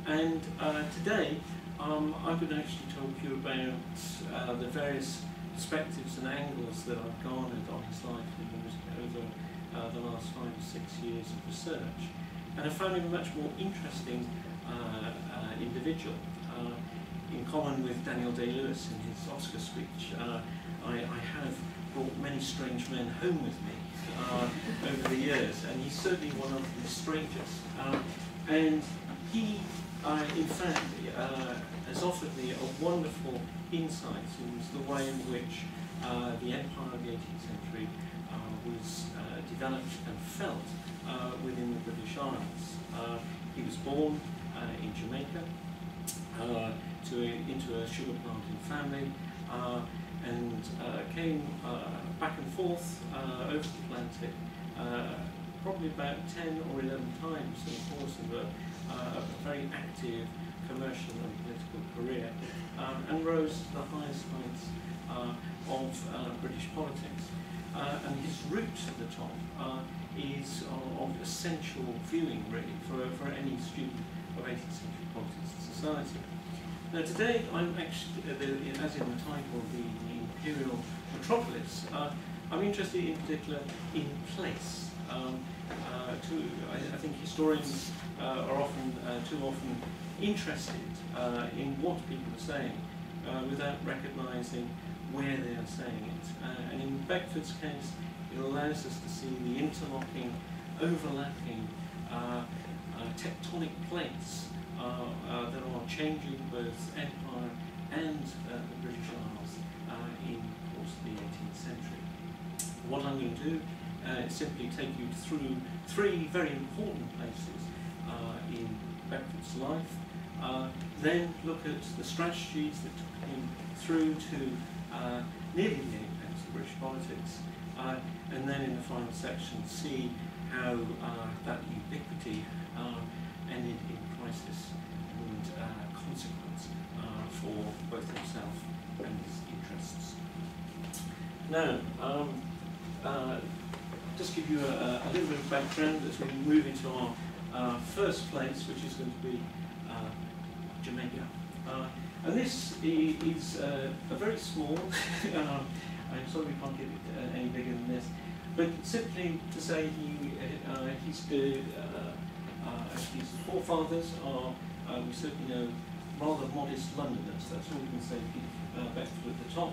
And today, I'm going to actually talk to you about the various perspectives and angles that I've garnered on his life over the last 5 or 6 years of research. And I found him a much more interesting individual. In common with Daniel Day-Lewis in his Oscar speech, I have brought many strange men home with me over the years, and he's certainly one of the strangest. And he, in fact, has offered me a wonderful insight into the way in which the empire of the 18th century was developed and felt within the British Isles. He was born in Jamaica into a sugar planting family, and came back and forth over the Atlantic probably about 10 or 11 times in the course of a very active commercial and political career, and rose to the highest heights of British politics. And his route to the top is of essential viewing, really, for any student of 18th century politics and society. Now today, I'm actually, as in the title, the imperial metropolis, I'm interested in particular in place. I think historians are often, too often, interested in what people are saying without recognising where they are saying it. And in Beckford's case, it allows us to see the interlocking, overlapping tectonic plates that are changing both empire and the British Isles in the course of the 18th century. What I'm going to do is simply take you through 3 very important places in Beckford's life, then look at the strategies that took him through to nearly the apex of British politics, and then in the final section see how that ubiquity ended in crisis and consequence for both himself and his interests. Now, just give you a little bit of background as we move into our first place, which is going to be Jamaica. And this is a very small, I'm sorry we can't get it any bigger than this, but simply to say his forefathers are, we certainly know, rather modest Londoners. That's all we can say of Beckford at the top.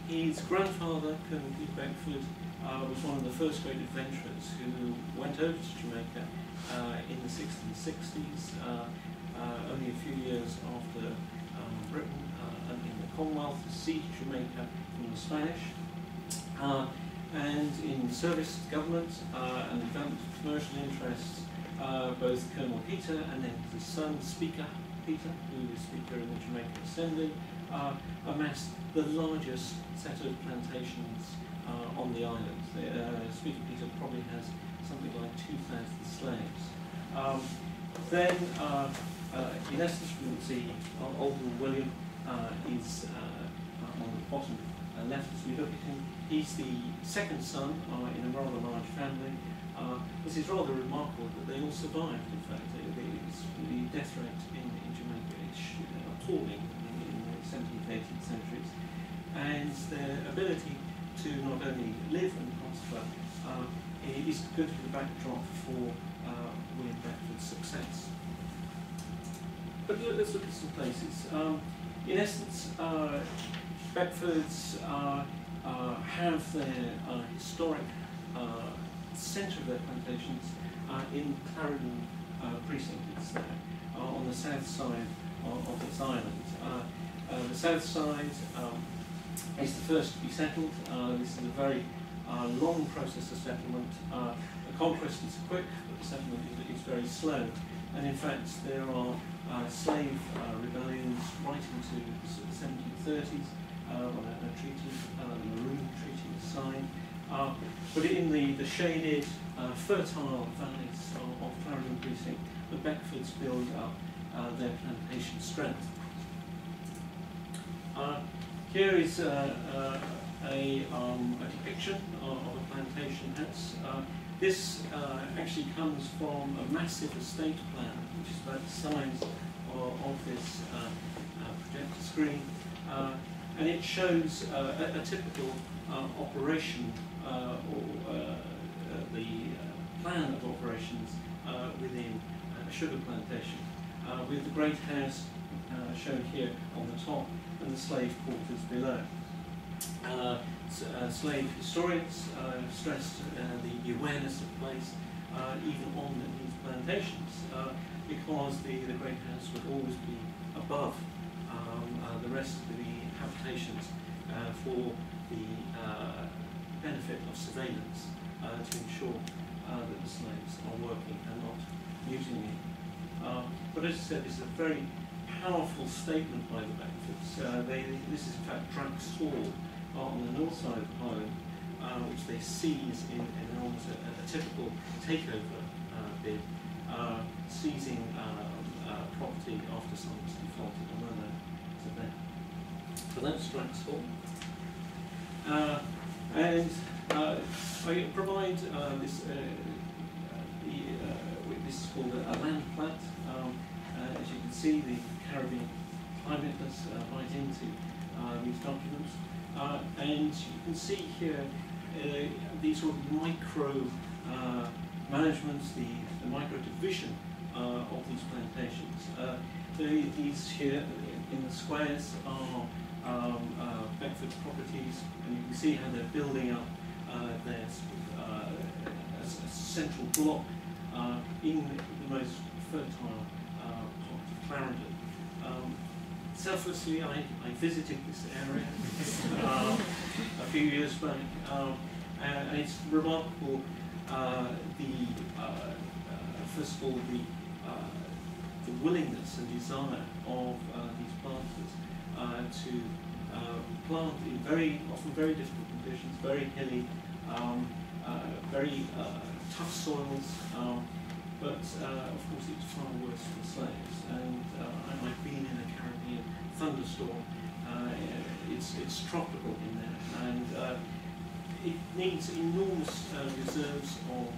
His grandfather, Colonel Peter Beckford, was one of the first great adventurers who went over to Jamaica in the 1660s, only a few years after Britain in the Commonwealth sieged Jamaica from the Spanish, and in service to government and development of commercial interests, both Colonel Peter and then his son, Speaker Peter, who was Speaker in the Jamaican Assembly, amassed the largest set of plantations on the island. Sweet Peter probably has something like 2,000 slaves. Then, in essence, we will see Alderman William is on the bottom left as we look at him. He's the second son in a rather large family. This is rather remarkable that they all survived, in fact. The death rate in Jamaica is appalling in the 17th, 18th centuries. And their ability to not only live and prosper is going to be the backdrop for William Beckford's success. But let's look at some places. In essence, Beckfords have their historic centre of their plantations in Clarendon precinct. It's there on the south side of this island. The south side is the first to be settled. This is a very long process of settlement. The conquest is quick, but the settlement is very slow. And in fact, there are slave rebellions right into the 1730s when a treaty, the Maroon Treaty, was signed. But in the shaded, fertile valleys of Clarendon precinct, the Beckfords build up their plantation strength. Here is a depiction of a plantation house. This actually comes from a massive estate plan, which is about the size of this projector screen, and it shows a typical operation or the plan of operations within a sugar plantation, with the great house shown here on the top and the slave quarters below. Slave historians stressed the awareness of place even on these plantations, because the great house would always be above the rest of the habitations for the benefit of surveillance to ensure that the slaves are working and not mutinying. But as I said, this is a very powerful statement by the Beckfords. This is in fact Drake's Hall on the north side of the island, which they seize in almost a typical takeover bid, seizing property after someone's defaulted on their to them. So that's Drake's Hall. And I provide this, this is called a land plat. As you can see, the Caribbean climate does bite into these documents. And you can see here these sort of micro managements, the micro division of these plantations. These here in the squares are Beckford properties, and you can see how they're building up their a central block in the most fertile part of Clarendon. Selflessly, I visited this area a few years back, and it's remarkable. First of all, the willingness and desire of these planters to plant in often very difficult conditions, very hilly, very tough soils. But of course, it's far worse for the slaves. And I've been in a Caribbean thunderstorm. It's tropical in there, and it needs enormous reserves of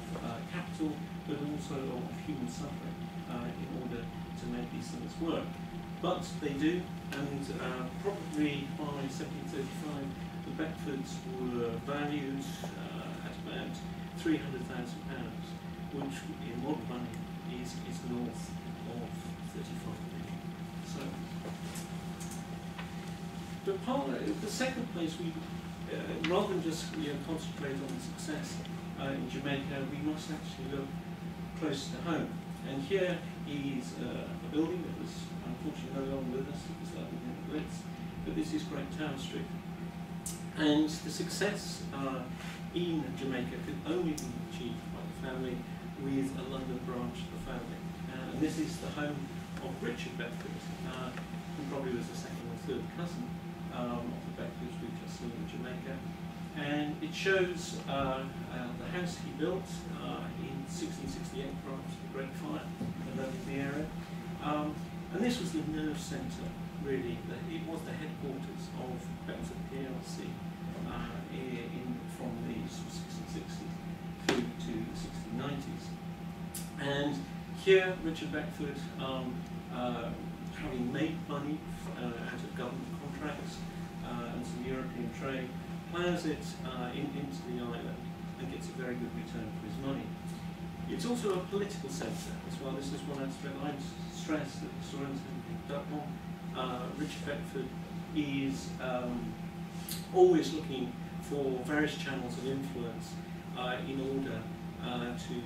capital, but also of human suffering in order to make these things work. But they do, and probably by 1735, the Beckfords were valued at about £300,000, which in modern money is north of 35 million. So, but the second place we, rather than just concentrate on the success in Jamaica, we must actually look close to home. And here is a building that was unfortunately no longer with us. It was like within the Blitz, but this is Great Tower Street. And the success in Jamaica could only be achieved by the family with a London branch of the family. And this is the home of Richard Beckford, who probably was the second most third cousin of the Beckfords we've just seen in Jamaica. And it shows the house he built in 1668 prior to the Great Fire that leveled the area. And this was the nerve centre, really. It was the headquarters of Beckford PLC from the 1660s through to the 1690s. And here, Richard Beckford, having made money out of government contracts and some European trade, plows it into the island and gets a very good return for his money. It's also a political centre as well. This is one aspect I'd stress that historians have picked up on. Richard Beckford is always looking for various channels of influence in order to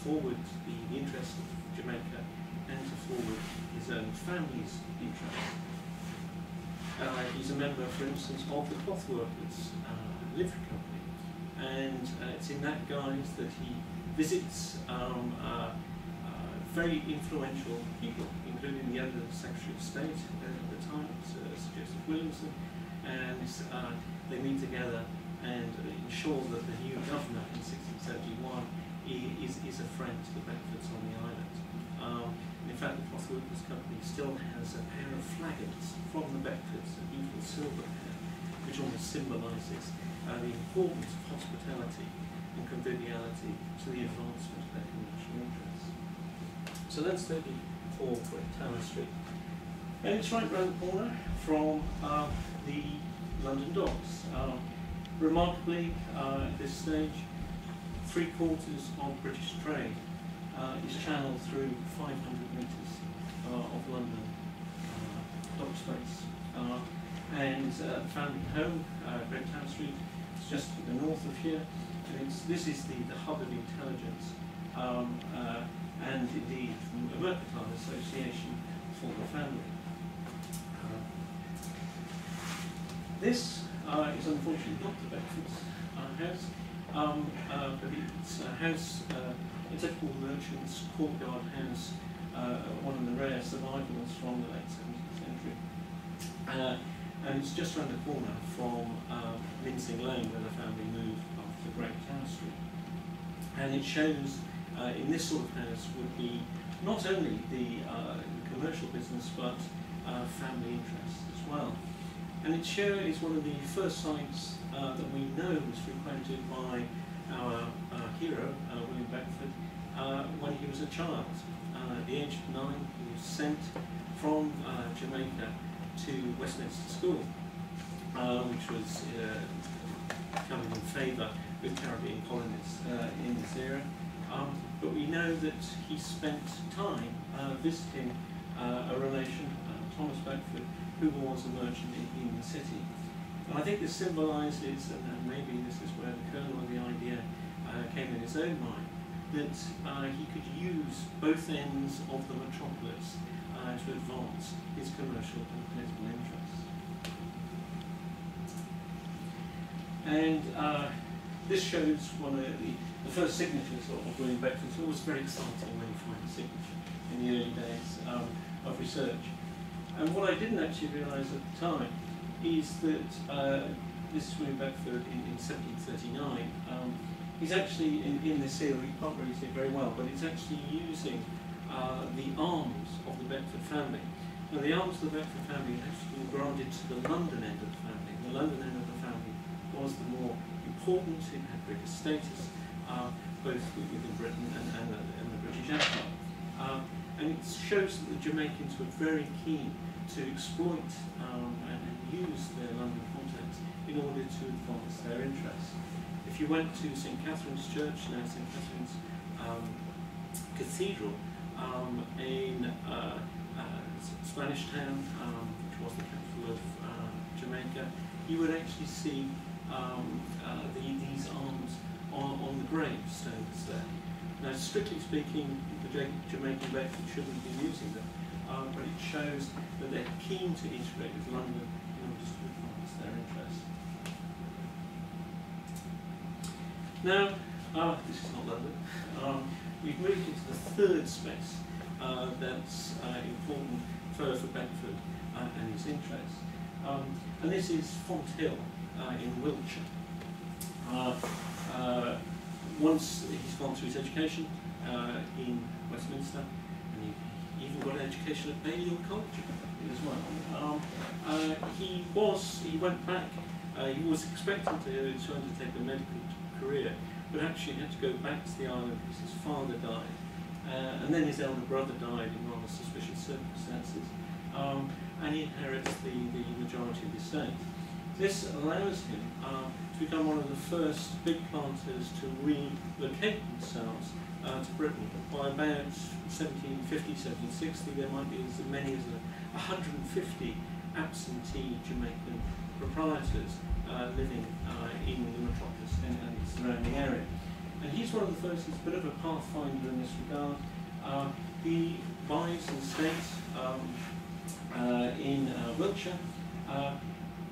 forward the interests of Jamaica and to forward his own family's interests. He's a member, for instance, of the Cloth Workers Livery Company, and it's in that guise that he visits very influential people, including the other Secretary of State at the time, Sir Joseph Williamson, and they meet together and ensure that the new governor in 1671 is a friend to the Beckfords on the island. In fact, the Cloth Workers Company still has a pair of flagons from the Beckfords, a beautiful silver pair, which almost symbolises the importance of hospitality and conviviality to the advancement of their commercial interests. So that's 34 Tower Street. And it's right round the corner from the London docks. Remarkably, at this stage, 3/4 of British trade is channeled through 500 metres of London dock space. And the family home, Great Tower Street, is just to the north of here. And this is the hub of intelligence and indeed a mercantile association for the family. This is unfortunately not the Beckfords' house, but it's a house, a typical merchant's courtyard house, one of the rare survivals from the late 17th century. And it's just around the corner from Mincing Lane, where the family moved after Great Tower Street. And it shows in this sort of house would be not only the commercial business, but family interests as well. And it is one of the first sites that we know was frequented by our hero, William Beckford, when he was a child. At the age of 9, he was sent from Jamaica to Westminster School, which was coming in favour with Caribbean colonists in this era. But we know that he spent time visiting a relation, Thomas Beckford, who was a merchant in the city. And I think this symbolises, and maybe this is where the kernel of the idea came in his own mind, that he could use both ends of the metropolis to advance his commercial and political interests. And this shows one of the first signatures of William Beckford. It's always very exciting when you find a signature in the early days of research. And what I didn't actually realise at the time is that this is William Beckford in 1739. He's actually, in this era, you can't really see it very well, but it's actually using the arms of the Beckford family. Now, the arms of the Beckford family had actually been granted to the London end of the family. The London end of the family was the more important, it had greater status, both within Britain and the British Empire. And it shows that the Jamaicans were very keen to exploit and use their London contacts in order to advance their interests. If you went to St. Catherine's Church, now St. Catherine's Cathedral, in Spanish Town, which was the capital of Jamaica, you would actually see these arms on the gravestones there. Now, strictly speaking, the Jamaican Beckford shouldn't be using them, but it shows that they're keen to integrate with London in order to advance their interests. Now, this is not London. We've moved into the third space that's important for Beckford, and his interests. And this is Fonthill in Wiltshire. Once he's gone through his education in Westminster, and he even got an education at Balliol College as well. He went back. He was expecting to undertake a medical career, but actually had to go back to the island because his father died, and then his elder brother died in rather suspicious circumstances, and he inherits the majority of the estate. This allows him to become one of the first big planters to relocate themselves to Britain. By about 1750, 1760, there might be as many as 150 absentee Jamaican proprietors living in the metropolis and its surrounding area. And he's one of the first, he's a bit of a pathfinder in this regard. He buys an estate in Wiltshire,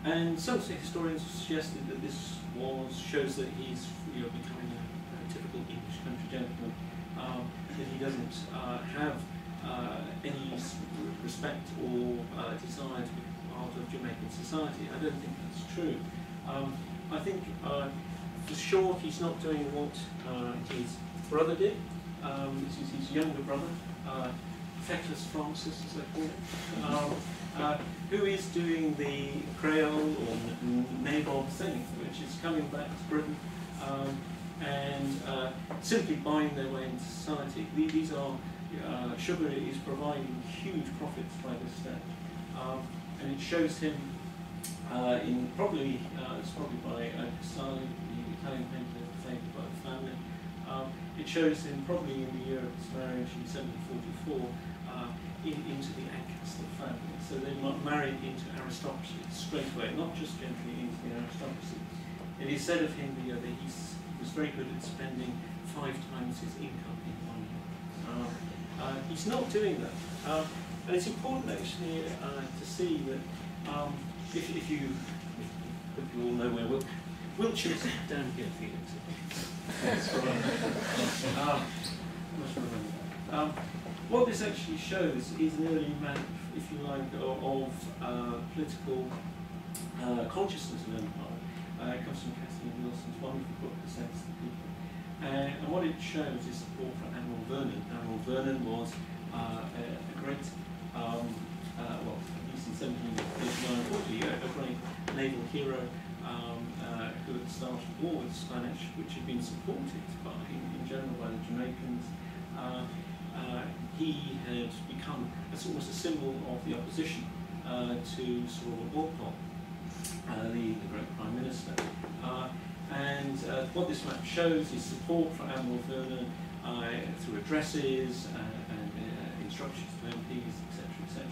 and some historians have suggested that this shows that he's becoming a typical English country gentleman, that he doesn't have any respect or desire to be part of Jamaican society. I don't think that's true. I think for sure he's not doing what his brother did. This is his younger brother, Feckless Francis, as they call it, who is doing the Creole or nabob thing, which is coming back to Britain and simply buying their way into society. These are sugar is providing huge profits by this stage, and it shows him in probably it's probably by Gauci, the Italian painter favoured by the family. It shows him probably in the year of his marriage in 1744 into the Ancaster family. So they married into aristocracy straight away, not just gentry, into the aristocracy. It is said of him that he was very good at spending 5 times his income in 1 year. He's not doing that. And it's important actually to see that if you all know where Wiltshire is down here, Felix. That's right. What this actually shows is an early map, if you like, of political consciousness of empire. It comes from Kathleen Wilson's wonderful book, The Sense of the People. And what it shows is support for Admiral Vernon. Admiral Vernon was a great, well, at least in 1739-40, a great naval hero who had started a war with the Spanish, which had been supported by, in general, by the Jamaicans. He had become almost a symbol of the opposition to Sir Robert Walpole, the great Prime Minister. And what this map shows is support for Admiral Vernon through addresses and instructions to MPs, etc., etc.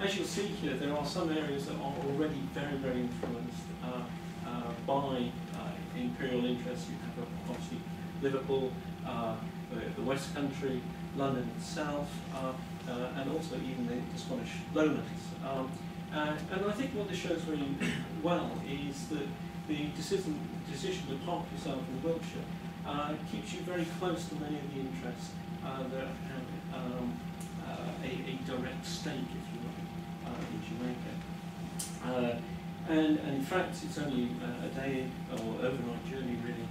As you'll see here, there are some areas that are already very, very influenced by imperial interests. You have obviously Liverpool, the West Country, London itself, and also even the Scottish lowlands. And I think what this shows very well is that the decision to park yourself in Wiltshire keeps you very close to many of the interests that have a direct stake, if you like, in Jamaica. And in fact, it's only a day or overnight journey really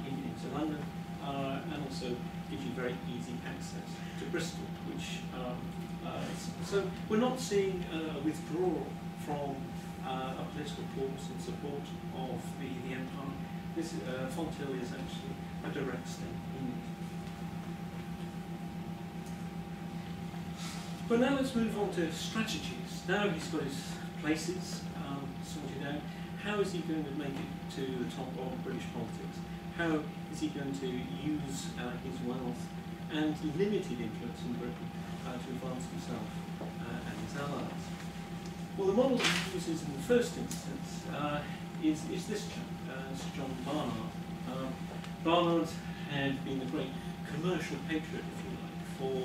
into London, and also gives you very easy access to Bristol, which so we're not seeing withdrawal from a political force in support of the empire. This Fonthill is actually a direct stake in it. But now let's move on to strategies. Now he's got his places sorted out. How is he going to make it to the top of British politics? How is he going to use his wealth and limited influence in Britain to advance himself and his allies? Well, the model he uses in the first instance is this chap, Sir John Barnard. Barnard had been a great commercial patriot, if you like, for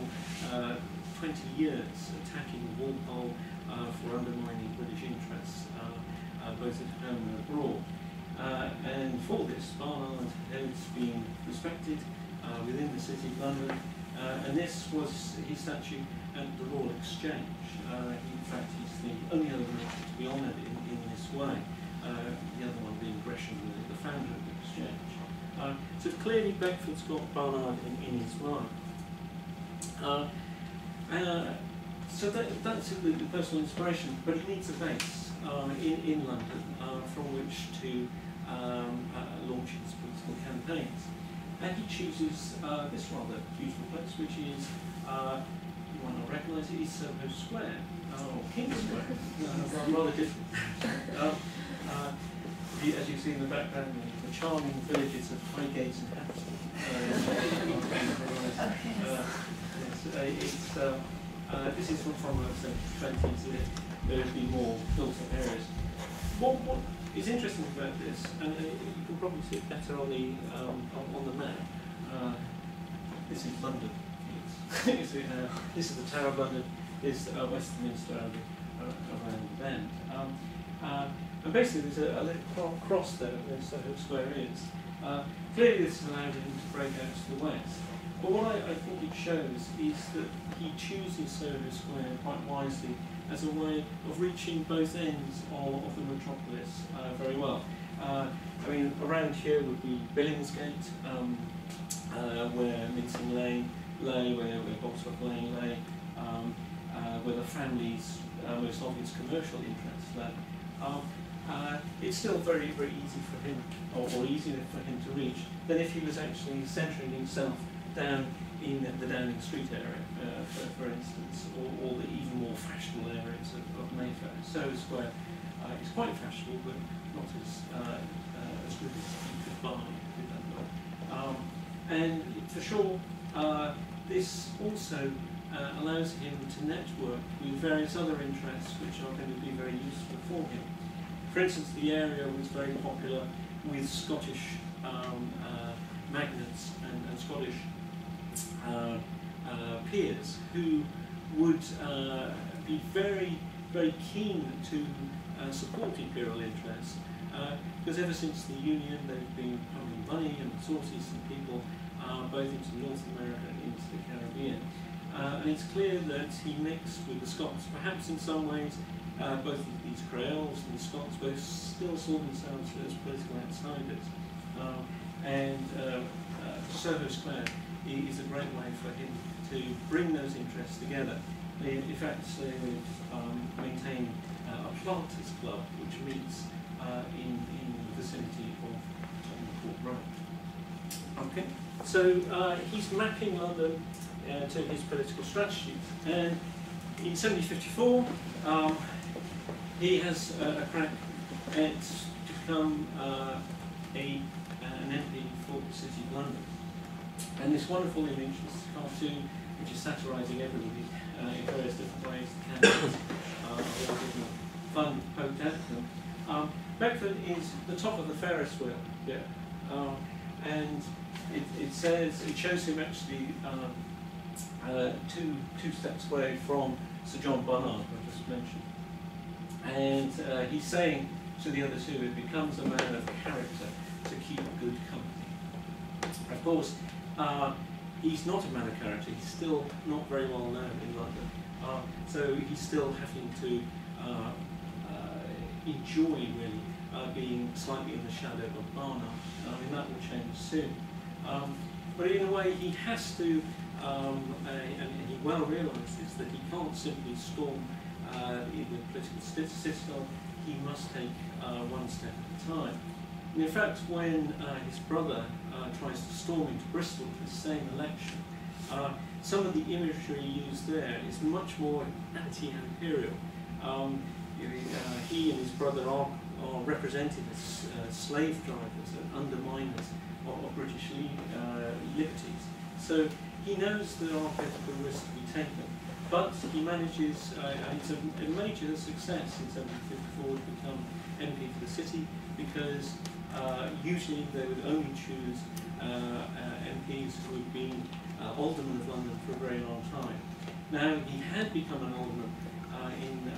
20 years, attacking Walpole for undermining British interests, both at home and abroad. And for this, Barnard has been respected within the city of London And this was his statue at the Royal Exchange. In fact, he's the only other minister to be honoured in this way, the other one being Gresham, the founder of the Exchange. So clearly Beckford's got Barnard in his mind. So that's the personal inspiration, but it needs a base in London from which to launch his political campaigns. And he chooses this rather beautiful place, which is, you might not recognise it, is Soho Square, or King Square, rather different. As you see in the background, the charming villages of Highgate and Hampton. This is from the 20s. There would be more built-up areas. What is interesting about this, and you can probably see it better on the map. This is London. This is the Tower of London. This is Westminster around the bend. And basically, there's a little cross there where Soho Square is. Clearly, this has allowed him to break out to the west. But what I think it shows is that he chooses Soho Square quite wisely as a way of reaching both ends of the metropolis very well. I mean, around here would be Billingsgate, where Mincing Lane lay, where Boxwood Lane lay, where the family's most obvious commercial interests lay. It's still very, very easy for him, or easier for him to reach than if he was actually centering himself down in the Downing Street area, for instance, or the even more fashionable areas of Mayfair. Soho Square is quite fashionable, but not as good as you could buy with that lot. And for sure, this also allows him to network with various other interests which are going to be very useful for him. For instance, the area was very popular with Scottish magnates and Scottish peers who would be very, very keen to support imperial interests, because ever since the Union they've been pumping money and resources and people both into North America and into the Caribbean. And it's clear that he mixed with the Scots. Perhaps in some ways both of these Creoles and the Scots both still saw themselves as political outsiders. Soho Square is a great way for him to bring those interests together. In fact, they would maintain a planters club which meets in the vicinity of Court Road. Okay, so he's mapping London to his political strategy, and in 1754 he has a crack at to become an MP for the City of London. And this wonderful image, this cartoon, which is satirising everybody in various different ways, the candidates all different fun poked at them. Beckford is the top of the Ferris wheel here, and it shows him actually two steps away from Sir John Barnard, I just mentioned. And he's saying to the other two, it becomes a man of character to keep good company. Of course, he's not a man of character, he's still not very well known in London. So he's still having to enjoy, really, being slightly in the shadow of Barnard. I mean, that will change soon. But in a way, he has to, and he well realises that he can't simply storm the political citadel, he must take one step at a time. And in fact, when his brother tries to storm into Bristol for the same election, some of the imagery used there is much more anti-imperial. He and his brother are represented as slave drivers and underminers of British liberties. So he knows there are political risks to be taken, but he manages, and it's a major success in 1754 to become MP for the city, because usually they would only choose MPs who had been aldermen of London for a very long time. Now, he had become an alderman in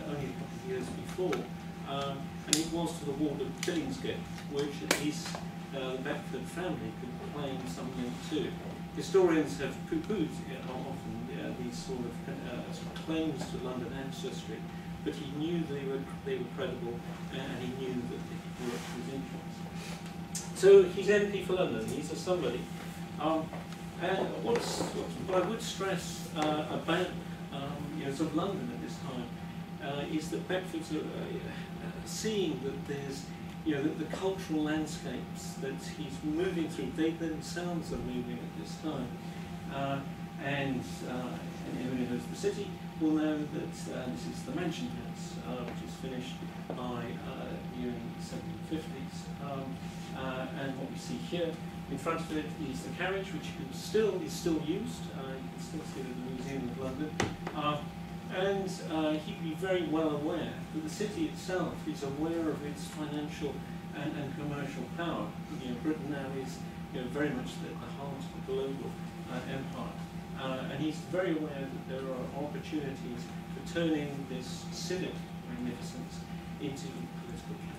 only a couple of years before, and it was to the ward of Billingsgate, which at least the Beckford family could claim something to. historians have poo-pooed often these sort of claims to London ancestry, but he knew they were credible, and he knew that they worked with influence. So he's MP for London. He's a somebody. And what I would stress about sort of London at this time is that Beckford's seeing that there's the cultural landscapes that he's moving through, they themselves are moving at this time. And anyone who knows the city will know that this is the Mansion House, which is finished by during the 1750s. And what we see here in front of it is the carriage, which is still used. You can still see it at the Museum of London. And he'd be very well aware that the city itself is aware of its financial and commercial power. Britain now is very much at the heart of the global empire. And he's very aware that there are opportunities for turning this civic magnificence into political capital.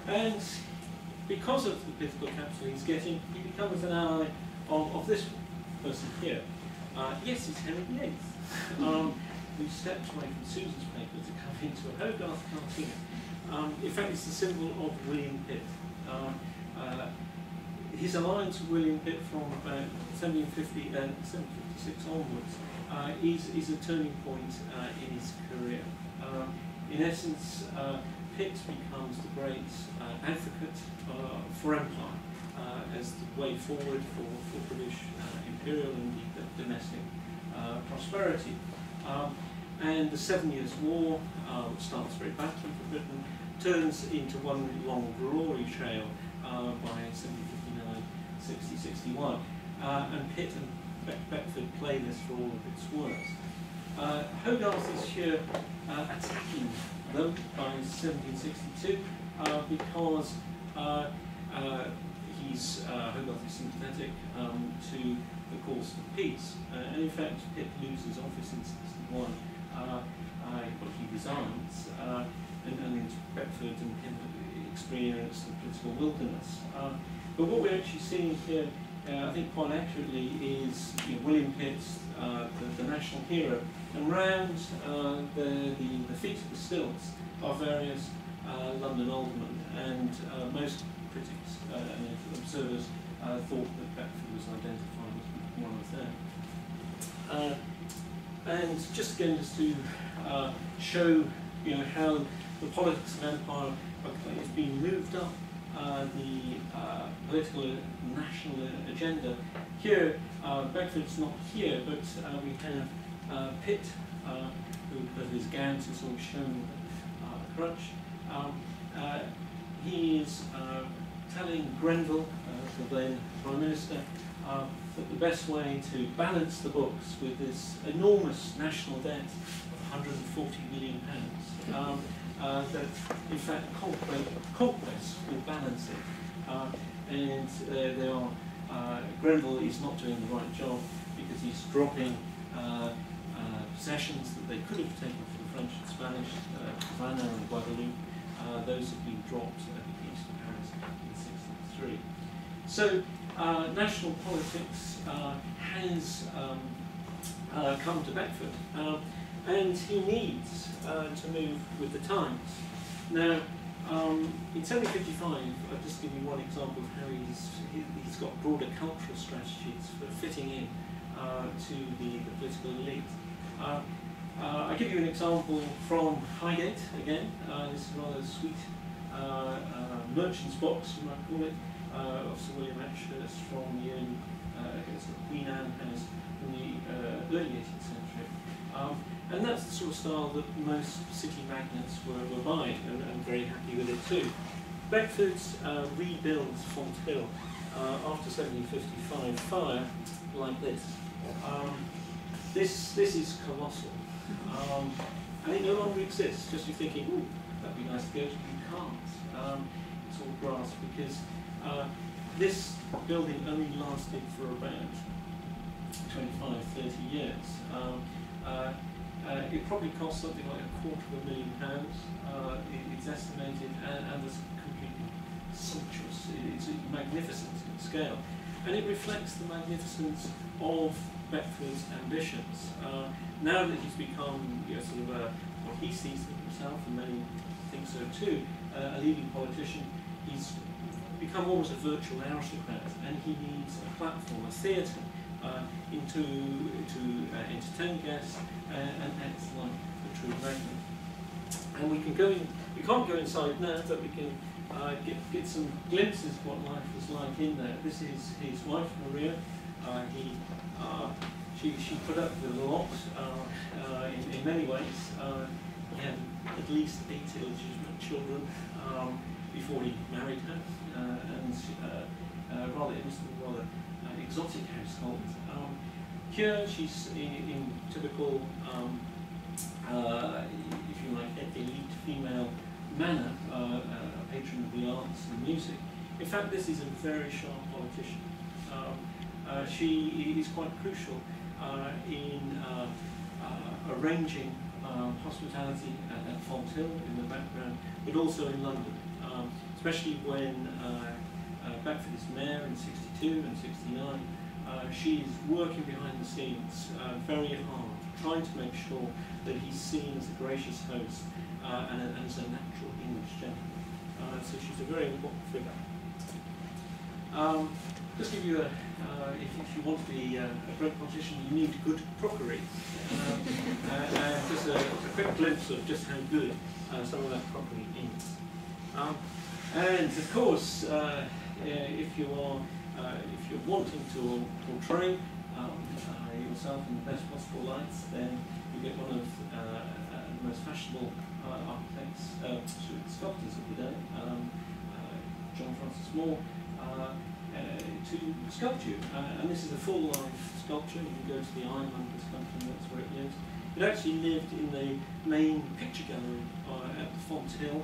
And because of the political capital he's getting, he becomes an ally of this person here. Yes, it's Henry VIII. We stepped away from Susan's paper to come into a Hogarth cartoon. In fact, it's the symbol of William Pitt. His alliance with William Pitt from about 1756 onwards is a turning point in his career. In essence, Pitt becomes the great advocate for empire as the way forward for British imperial and domestic prosperity. And the 7 Years' War, which starts very badly for Britain, turns into one long glory trail by 1759, 60, 61. And Pitt and Beckford play this for all of its worth. Hogarth is here attacking them by 1762 because Hogarth is sympathetic to the cause for peace. And in fact, Pitt loses office in 61. But he resigns, and Beckford and him experience the political wilderness. But what we're actually seeing here, I think quite accurately, is William Pitt, the national hero, and round the feet of the stilts are various London aldermen, and most critics and observers thought that Beckford was identified as one of them. And just again, just to show how the politics of empire is being moved up the political national agenda. Here, Beckford's not here, but we have Pitt, who his gowns is all shown a crutch. He is telling Grenville, the then Prime Minister, that the best way to balance the books with this enormous national debt of £140 million, that in fact conquest will balance it. And they are, Grenville is not doing the right job because he's dropping possessions that they could have taken from the French and Spanish, Havana and Guadeloupe. Those have been dropped at the east of Paris in 1603. So national politics has come to Beckford, and he needs to move with the times. Now, in 1755, I'll just give you one example of how he's got broader cultural strategies for fitting in to the political elite. I'll give you an example from Highgate again. This is a rather sweet merchant's box, you might call it, of Sir William Ashurst from the early, Queen Anne House from the early 18th century. And that's the sort of style that most city magnates were buying and very happy with it too. Beckford rebuilds Fonthill after 1755 fire like this. This is colossal. And it no longer exists. Just you're thinking, ooh, that'd be nice to go to. You can't. It's all grass because this building only lasted for about 25, 30 years. It probably cost something like £250,000. It's estimated, and was completely sumptuous, it's magnificent in scale, and it reflects the magnificence of Beckford's ambitions. Now that he's become, you know, sort of what he sees himself, and many think so too, a leading politician, he's become almost a virtual aristocrat, and he needs a platform, a theatre, to entertain guests and act like a true magnet. And we can go in. We can't go inside now, but we can get some glimpses of what life was like in there. This is his wife Maria. She put up with a lot in many ways. He had at least 8 illegitimate children before he married her, and rather innocent, rather exotic household. Here she's in typical, if you like, elite female manner, a patron of the arts and music. In fact, this is a very sharp politician. She is quite crucial in arranging hospitality at Fonthill in the background, but also in London, especially when Beckford is mayor in '62 and '69. She is working behind the scenes very hard, trying to make sure that he's seen as a gracious host and as a natural English gentleman. So she's a very important figure. Just give you if you want to be a great politician, you need good crockery. Just a quick glimpse of just how good some of that crockery is. And of course, if you're wanting to portray yourself in the best possible lights, then you get one of the most fashionable sculptors of the day, John Francis Moore, to sculpt you. And this is a full-life sculpture. You can go to the island of this country, and that's where it lives. It actually lived in the main picture gallery at Fonthill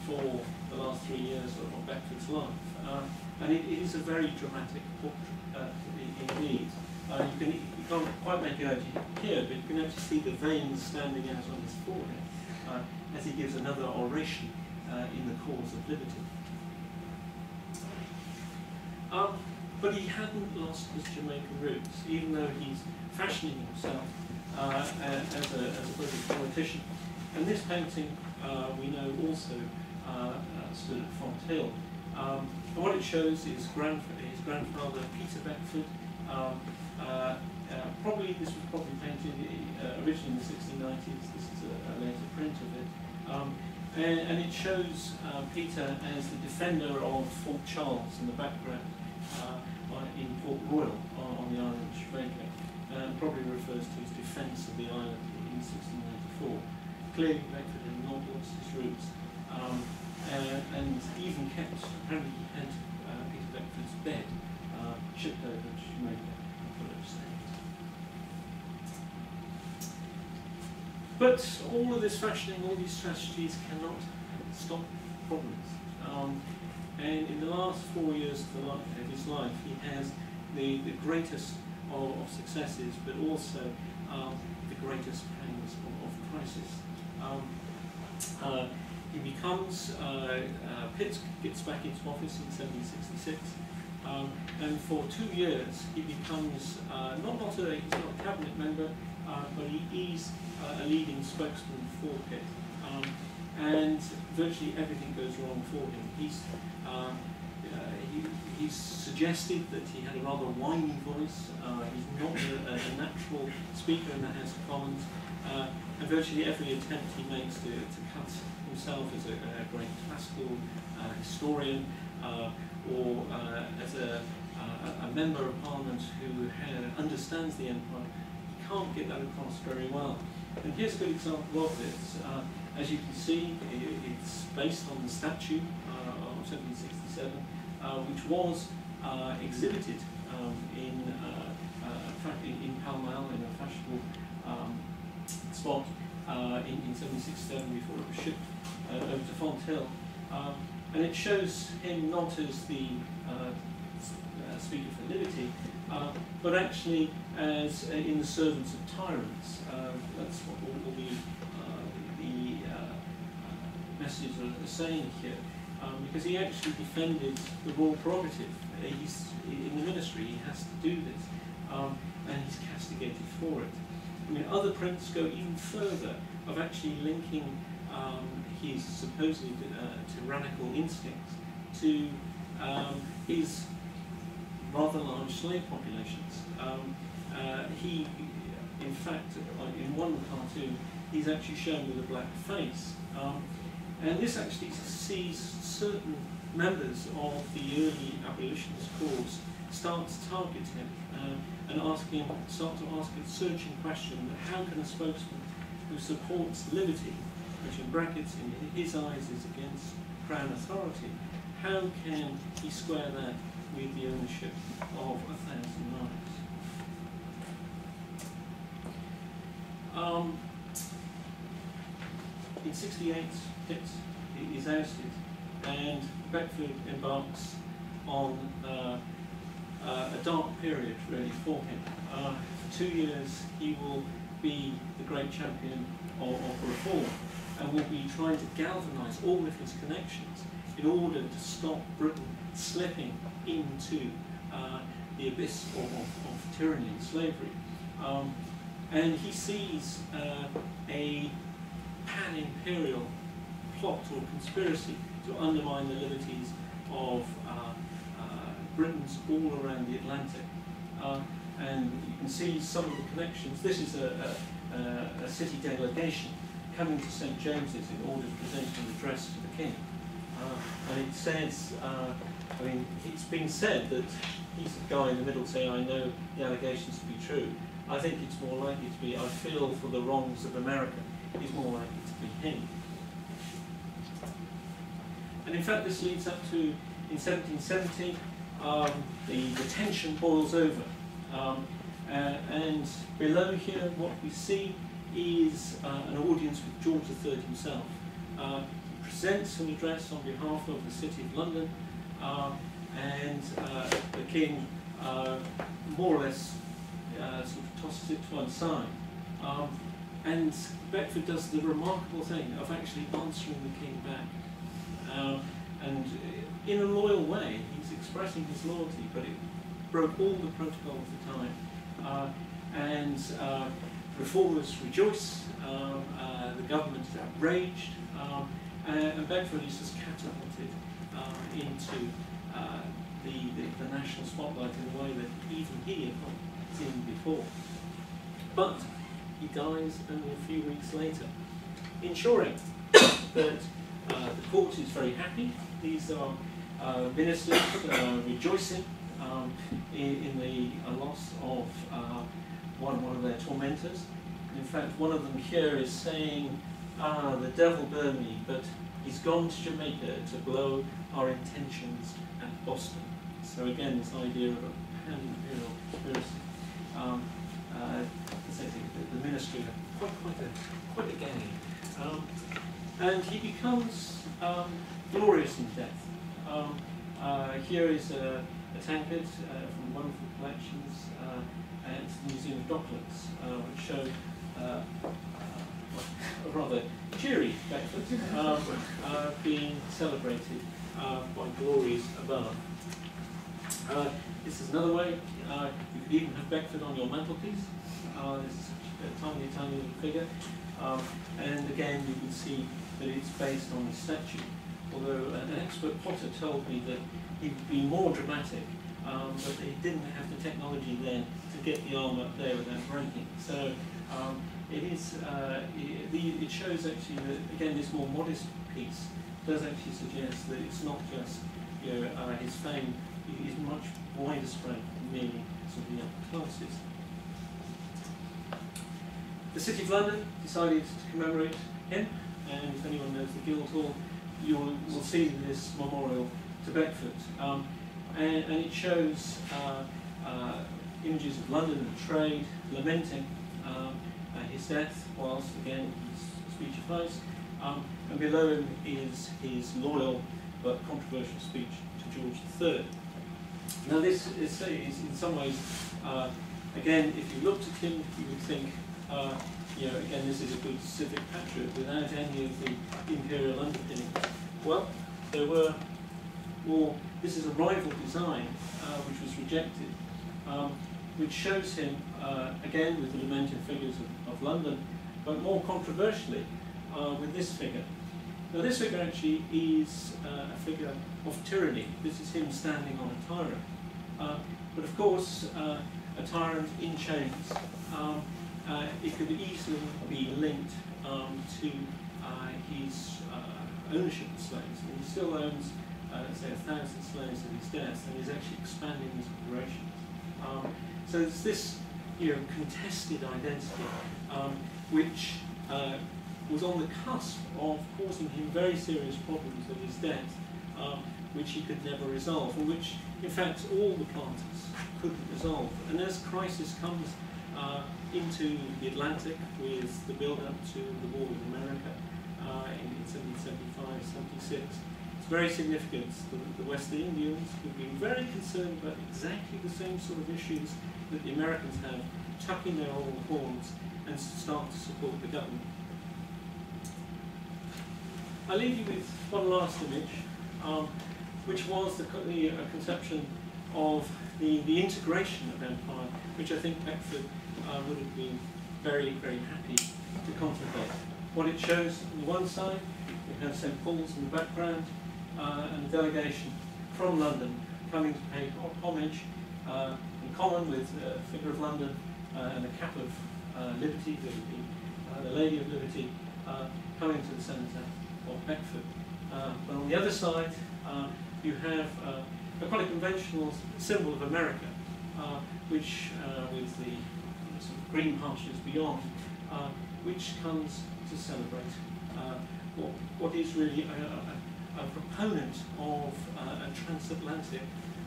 for the last 3 years of Beckford's life. And it is a very dramatic portrait indeed. You can't quite make it out here, but you can actually see the veins standing out on his forehead as he gives another oration in the cause of liberty. But he hadn't lost his Jamaican roots, even though he's fashioning himself as a British politician. And this painting, we know, also stood at Fonthill. And what it shows is his grandfather, Peter Beckford. This was probably painted originally in the 1690s. This is a later print of it. And it shows Peter as the defender of Fort Charles in the background in Port Royal on the island of Jamaica. Probably refers to his defence of the island in 1694. Clearly Beckford had not lost his roots. And even kept, apparently he had Peter Beckford's bed shipped over to Jamaica and put up state. But all of this fashioning, all these strategies cannot stop problems. And in the last 4 years of his life, he has the greatest of successes, but also the greatest pangs of crisis. He becomes, Pitt gets back into office in 1766, and for 2 years he becomes he's not a cabinet member, but he is a leading spokesman for Pitt, and virtually everything goes wrong for him. He's suggested that he had a rather whiny voice. He's not a natural speaker in the House of Commons, and virtually every attempt he makes to cut himself as a great classical historian or as a member of Parliament who understands the empire, he can't get that across very well. And here's a good example of this. As you can see, it's based on the statue of 1767, which was exhibited in Pall Mall in a fashionable spot in 1767 before it was shipped over to Fonthill. And it shows him not as the speaker for liberty, but actually as in the servants of tyrants. That's what all the messages are saying here. because he actually defended the royal prerogative. He's in the ministry, he has to do this, and he's castigated for it. I mean, other prints go even further of actually linking his supposed tyrannical instincts to his rather large slave populations. He, in fact, in one cartoon, he's actually shown with a black face. And this actually sees certain members of the early abolitionist cause start to target him and start to ask a searching question: how can a spokesman who supports liberty, which in brackets in his eyes is against crown authority, how can he square that with the ownership of 1,000 lives? In 68, Pitt is ousted, and Beckford embarks on a dark period, really, for him. For 2 years, he will be the great champion of reform, and will be trying to galvanise all of his connections in order to stop Britain slipping into the abyss of tyranny and slavery. And he sees a pan-imperial plot or conspiracy to undermine the liberties of Britons all around the Atlantic. And you can see some of the connections. This is a city delegation coming to St. James's in order to present an address to the king. And it says, I mean, it's been said that he's the guy in the middle saying, I know the allegations to be true. I think it's more likely to be, I feel for the wrongs of America. It's more likely to be him. And in fact, this leads up to, in 1770, the tension boils over. And below here, what we see is an audience with George III himself. He presents an address on behalf of the City of London, and the king more or less sort of tosses it to one side. And Beckford does the remarkable thing of actually answering the king back. And in a loyal way, he's expressing his loyalty, but it broke all the protocol of the time. And reformers rejoice, the government is outraged, and Beckford is just catapulted into the national spotlight in a way that even he had not seen before. But he dies only a few weeks later, ensuring that the court is very happy. These are ministers rejoicing in the loss of one of their tormentors. In fact, one of them here is saying, the devil burn me, but he's gone to Jamaica to blow our intentions at Boston. So again, this idea of a pan-imperial conspiracy. The ministry are quite a gang. And he becomes glorious in death. Here is a tankard from wonderful collections at the Museum of Docklands, which show a rather cheery Beckford being celebrated by glories above. This is another way. You could even have Beckford on your mantelpiece. This is a tiny, tiny little figure. And again, you can see that it's based on the statue. Although an expert potter told me that he would be more dramatic, but they didn't have the technology then to get the arm up there without breaking. So it shows actually that, again, this more modest piece does actually suggest that it's not just his fame is much wider spread than merely sort of the upper classes. The City of London decided to commemorate him, and if anyone knows the Guildhall, you will see this memorial to Beckford. And it shows images of London and trade lamenting his death, whilst again his speech opposed. And below him is his loyal but controversial speech to George III. Now this is in some ways, again, if you looked at him, you would think, again, this is a good civic patriot without any of the imperial underpinnings. Well, there were, or this is a rival design which was rejected, which shows him, again with the lamented figures of London, but more controversially with this figure. Now this figure actually is a figure of tyranny. This is him standing on a tyrant. But of course, a tyrant in chains, it could easily be linked to his ownership of slaves. And he still owns, say, 1,000 slaves at his death, and he's actually expanding his operations. So there's this, contested identity, which was on the cusp of causing him very serious problems at his death, which he could never resolve, and which, in fact, all the planters couldn't resolve. And as crisis comes into the Atlantic with the build-up to the War with America in 1775-76, it's very significant that the West Indians have been very concerned about exactly the same sort of issues that the Americans have, tucking their old horns and start to support the government. I'll leave you with one last image, which was the conception of the integration of empire, which I think Beckford would have been very, very happy to contemplate. What it shows on the one side, we have St. Paul's in the background, and a delegation from London coming to pay homage, in common with a figure of London and a cap of Liberty, the Lady of Liberty, coming to the centre of Beckford. But on the other side, you have quite a conventional symbol of America, which, with the sort of green pastures beyond, which comes to celebrate what is really a proponent of a transatlantic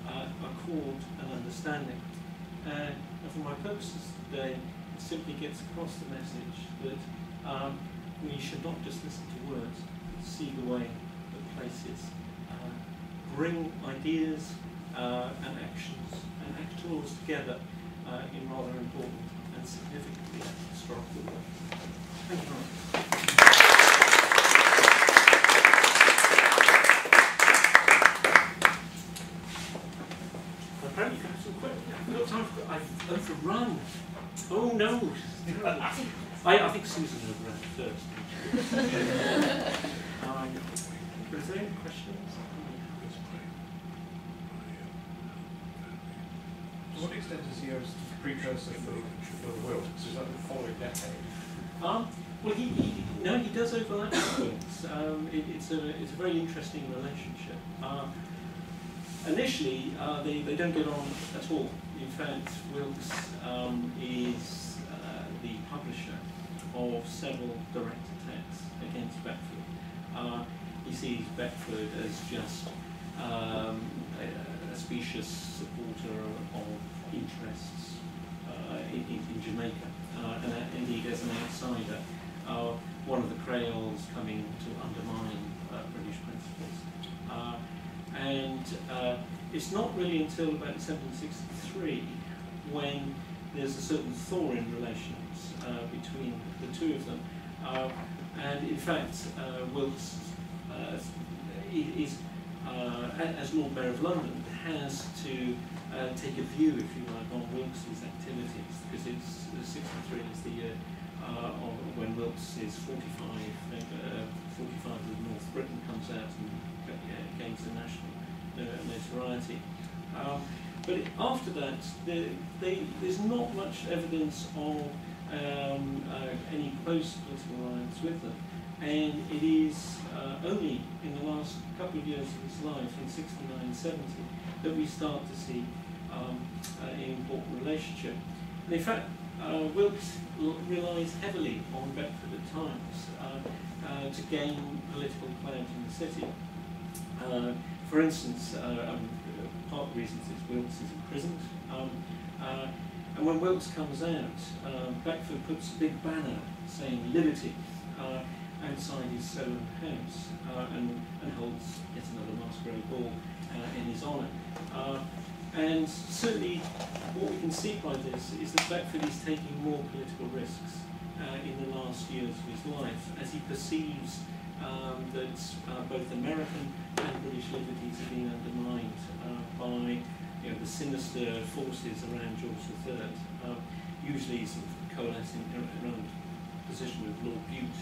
accord and understanding. And for my purposes today, it simply gets across the message that we should not just listen to words, but see the way that places bring ideas and actions and actors together in rather important and significantly historical ways. Thank you very much. Apparently, you have some questions. We've got time for. I've overrun. Oh no! I think Susan overran first. Is there any questions? To what extent is he a precursor for the will? Is that the following decade? Well, he does overlap with Wilkes. It's a very interesting relationship. Initially, they don't get on at all. In fact, Wilkes is the publisher of several direct attacks against Beckford. He sees Beckford as just a specious supporter of interests in Jamaica, and indeed as an outsider, one of the Creoles coming to undermine British principles. And it's not really until about 1763 when there's a certain thaw in relations between the two of them. And in fact, Wilkes is, as Lord Mayor of London, has to take a view, if you like, on Wilkes's activities, because it's 63 is the year of when Wilkes is 45. 45 with North Britain comes out and gains the national notoriety. But after that, there's not much evidence of any close political alliance with them. And it is only in the last couple of years of his life, in 69-70, that we start to see an important relationship. And in fact, Wilkes relies heavily on Beckford at times to gain political clout in the city. For instance, part of the reason is Wilkes is imprisoned. And when Wilkes comes out, Beckford puts a big banner saying "Liberty" outside his Solon house and holds yet another masquerade ball in his honour. And certainly what we can see by this is that Beckford is taking more political risks in the last years of his life, as he perceives that both American and British liberties are being undermined by the sinister forces around George III, usually sort of coalescing around a position with Lord Bute.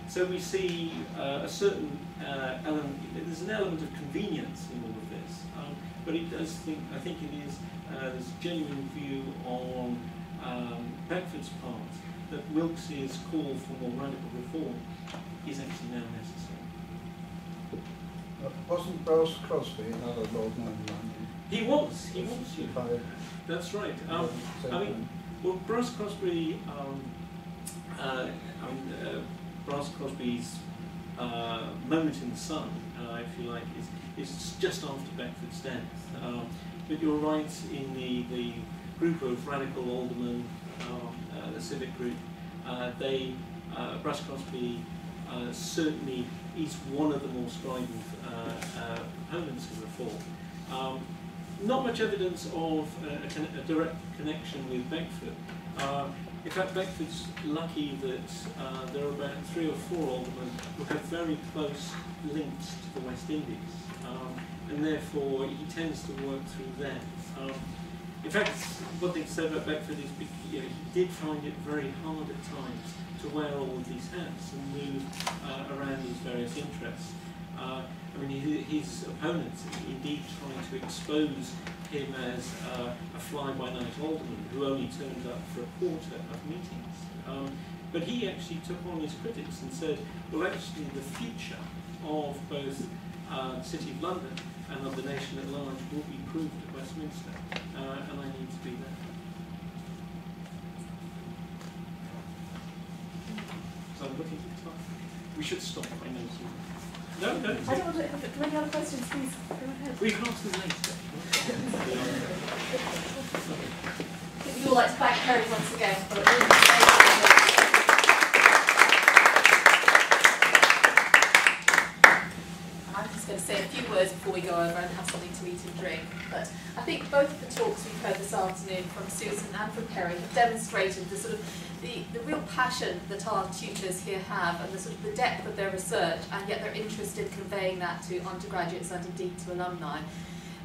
So we see a certain element, there's an element of convenience in all of this, but I think it is there's a genuine view on Beckford's part that Wilkes's call for more radical reform is actually now necessary. Wasn't Brose Crosby another Lord Nobleman? He was. That's right. I mean, well, Brose Crosby. Brose Crosby's moment in the sun, if you like, is just after Beckford's death. But you're right, in the group of radical aldermen, the civic group, Brose Crosby certainly is one of the more strident opponents of reform. Not much evidence of a direct connection with Beckford. In fact, Beckford's lucky that there are about 3 or 4 aldermen who have very close links to the West Indies, and therefore he tends to work through them. In fact, one thing to say about Beckford is he did find it very hard at times to wear all of these hats and move around these various interests. I mean, his opponents indeed trying to expose him as a fly-by-night alderman who only turned up for a quarter of meetings. But he actually took on his critics and said, well, actually the future of both the City of London and of the nation at large will be proved at Westminster, and I need to be there. So I'm looking at the time. We should stop. I know. No. I don't want to. Do any other questions, please? Go ahead. We can ask them later. We'd all like to thank Perry once again for a really amazing. I'm just going to say a few words before we go over and have something to eat and drink. But I think both of the talks we've heard this afternoon from Susan and from Perry have demonstrated the sort of the real passion that our tutors here have, and the sort of the depth of their research, and yet they're interested in conveying that to undergraduates and indeed to alumni.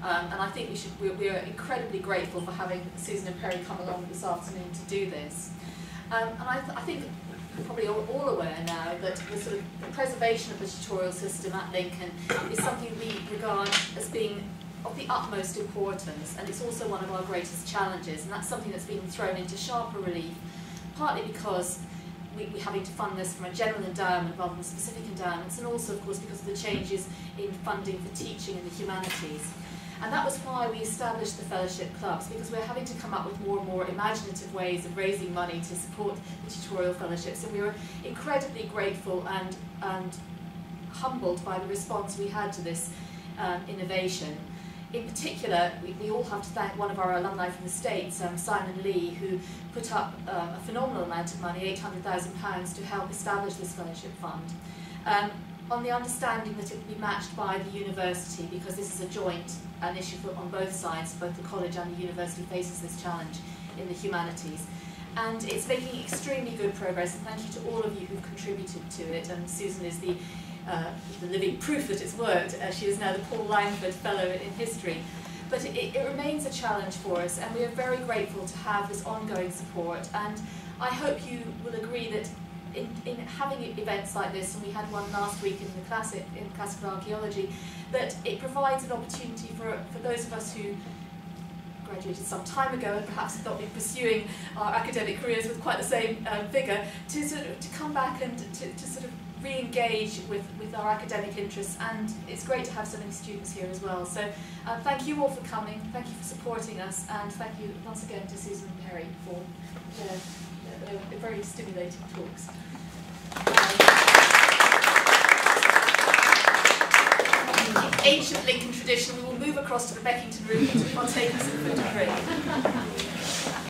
And I think we are incredibly grateful for having Susan and Perry come along this afternoon to do this. And I think you're probably all aware now that the sort of the preservation of the tutorial system at Lincoln is something we regard as being of the utmost importance, and it's also one of our greatest challenges, and that's something that's been thrown into sharper relief, partly because we're having to fund this from a general endowment rather than specific endowments, and also, of course, because of the changes in funding for teaching in the humanities. And that was why we established the fellowship clubs, because we're having to come up with more and more imaginative ways of raising money to support the tutorial fellowships. And we were incredibly grateful and humbled by the response we had to this innovation. In particular, we all have to thank one of our alumni from the States, Simon Lee, who put up a phenomenal amount of money, £800,000, to help establish this fellowship fund, on the understanding that it would be matched by the university, because this is a joint issue on both sides. Both the college and the university faces this challenge in the humanities. And it's making extremely good progress, and thank you to all of you who've contributed to it. And Susan is the living proof that it's worked. She is now the Paul Langford Fellow in History. But it remains a challenge for us, and we are very grateful to have this ongoing support. And I hope you will agree that in having events like this, and we had one last week in classical archaeology, that it provides an opportunity for those of us who graduated some time ago and perhaps have not been pursuing our academic careers with quite the same vigour, to come back and to sort of re-engage with our academic interests. And it's great to have so many students here as well. So thank you all for coming, thank you for supporting us, and thank you once again to Susan and Perry for their very stimulating talks. In ancient Lincoln tradition, we will move across to the Beckington room to partake of some food and drink.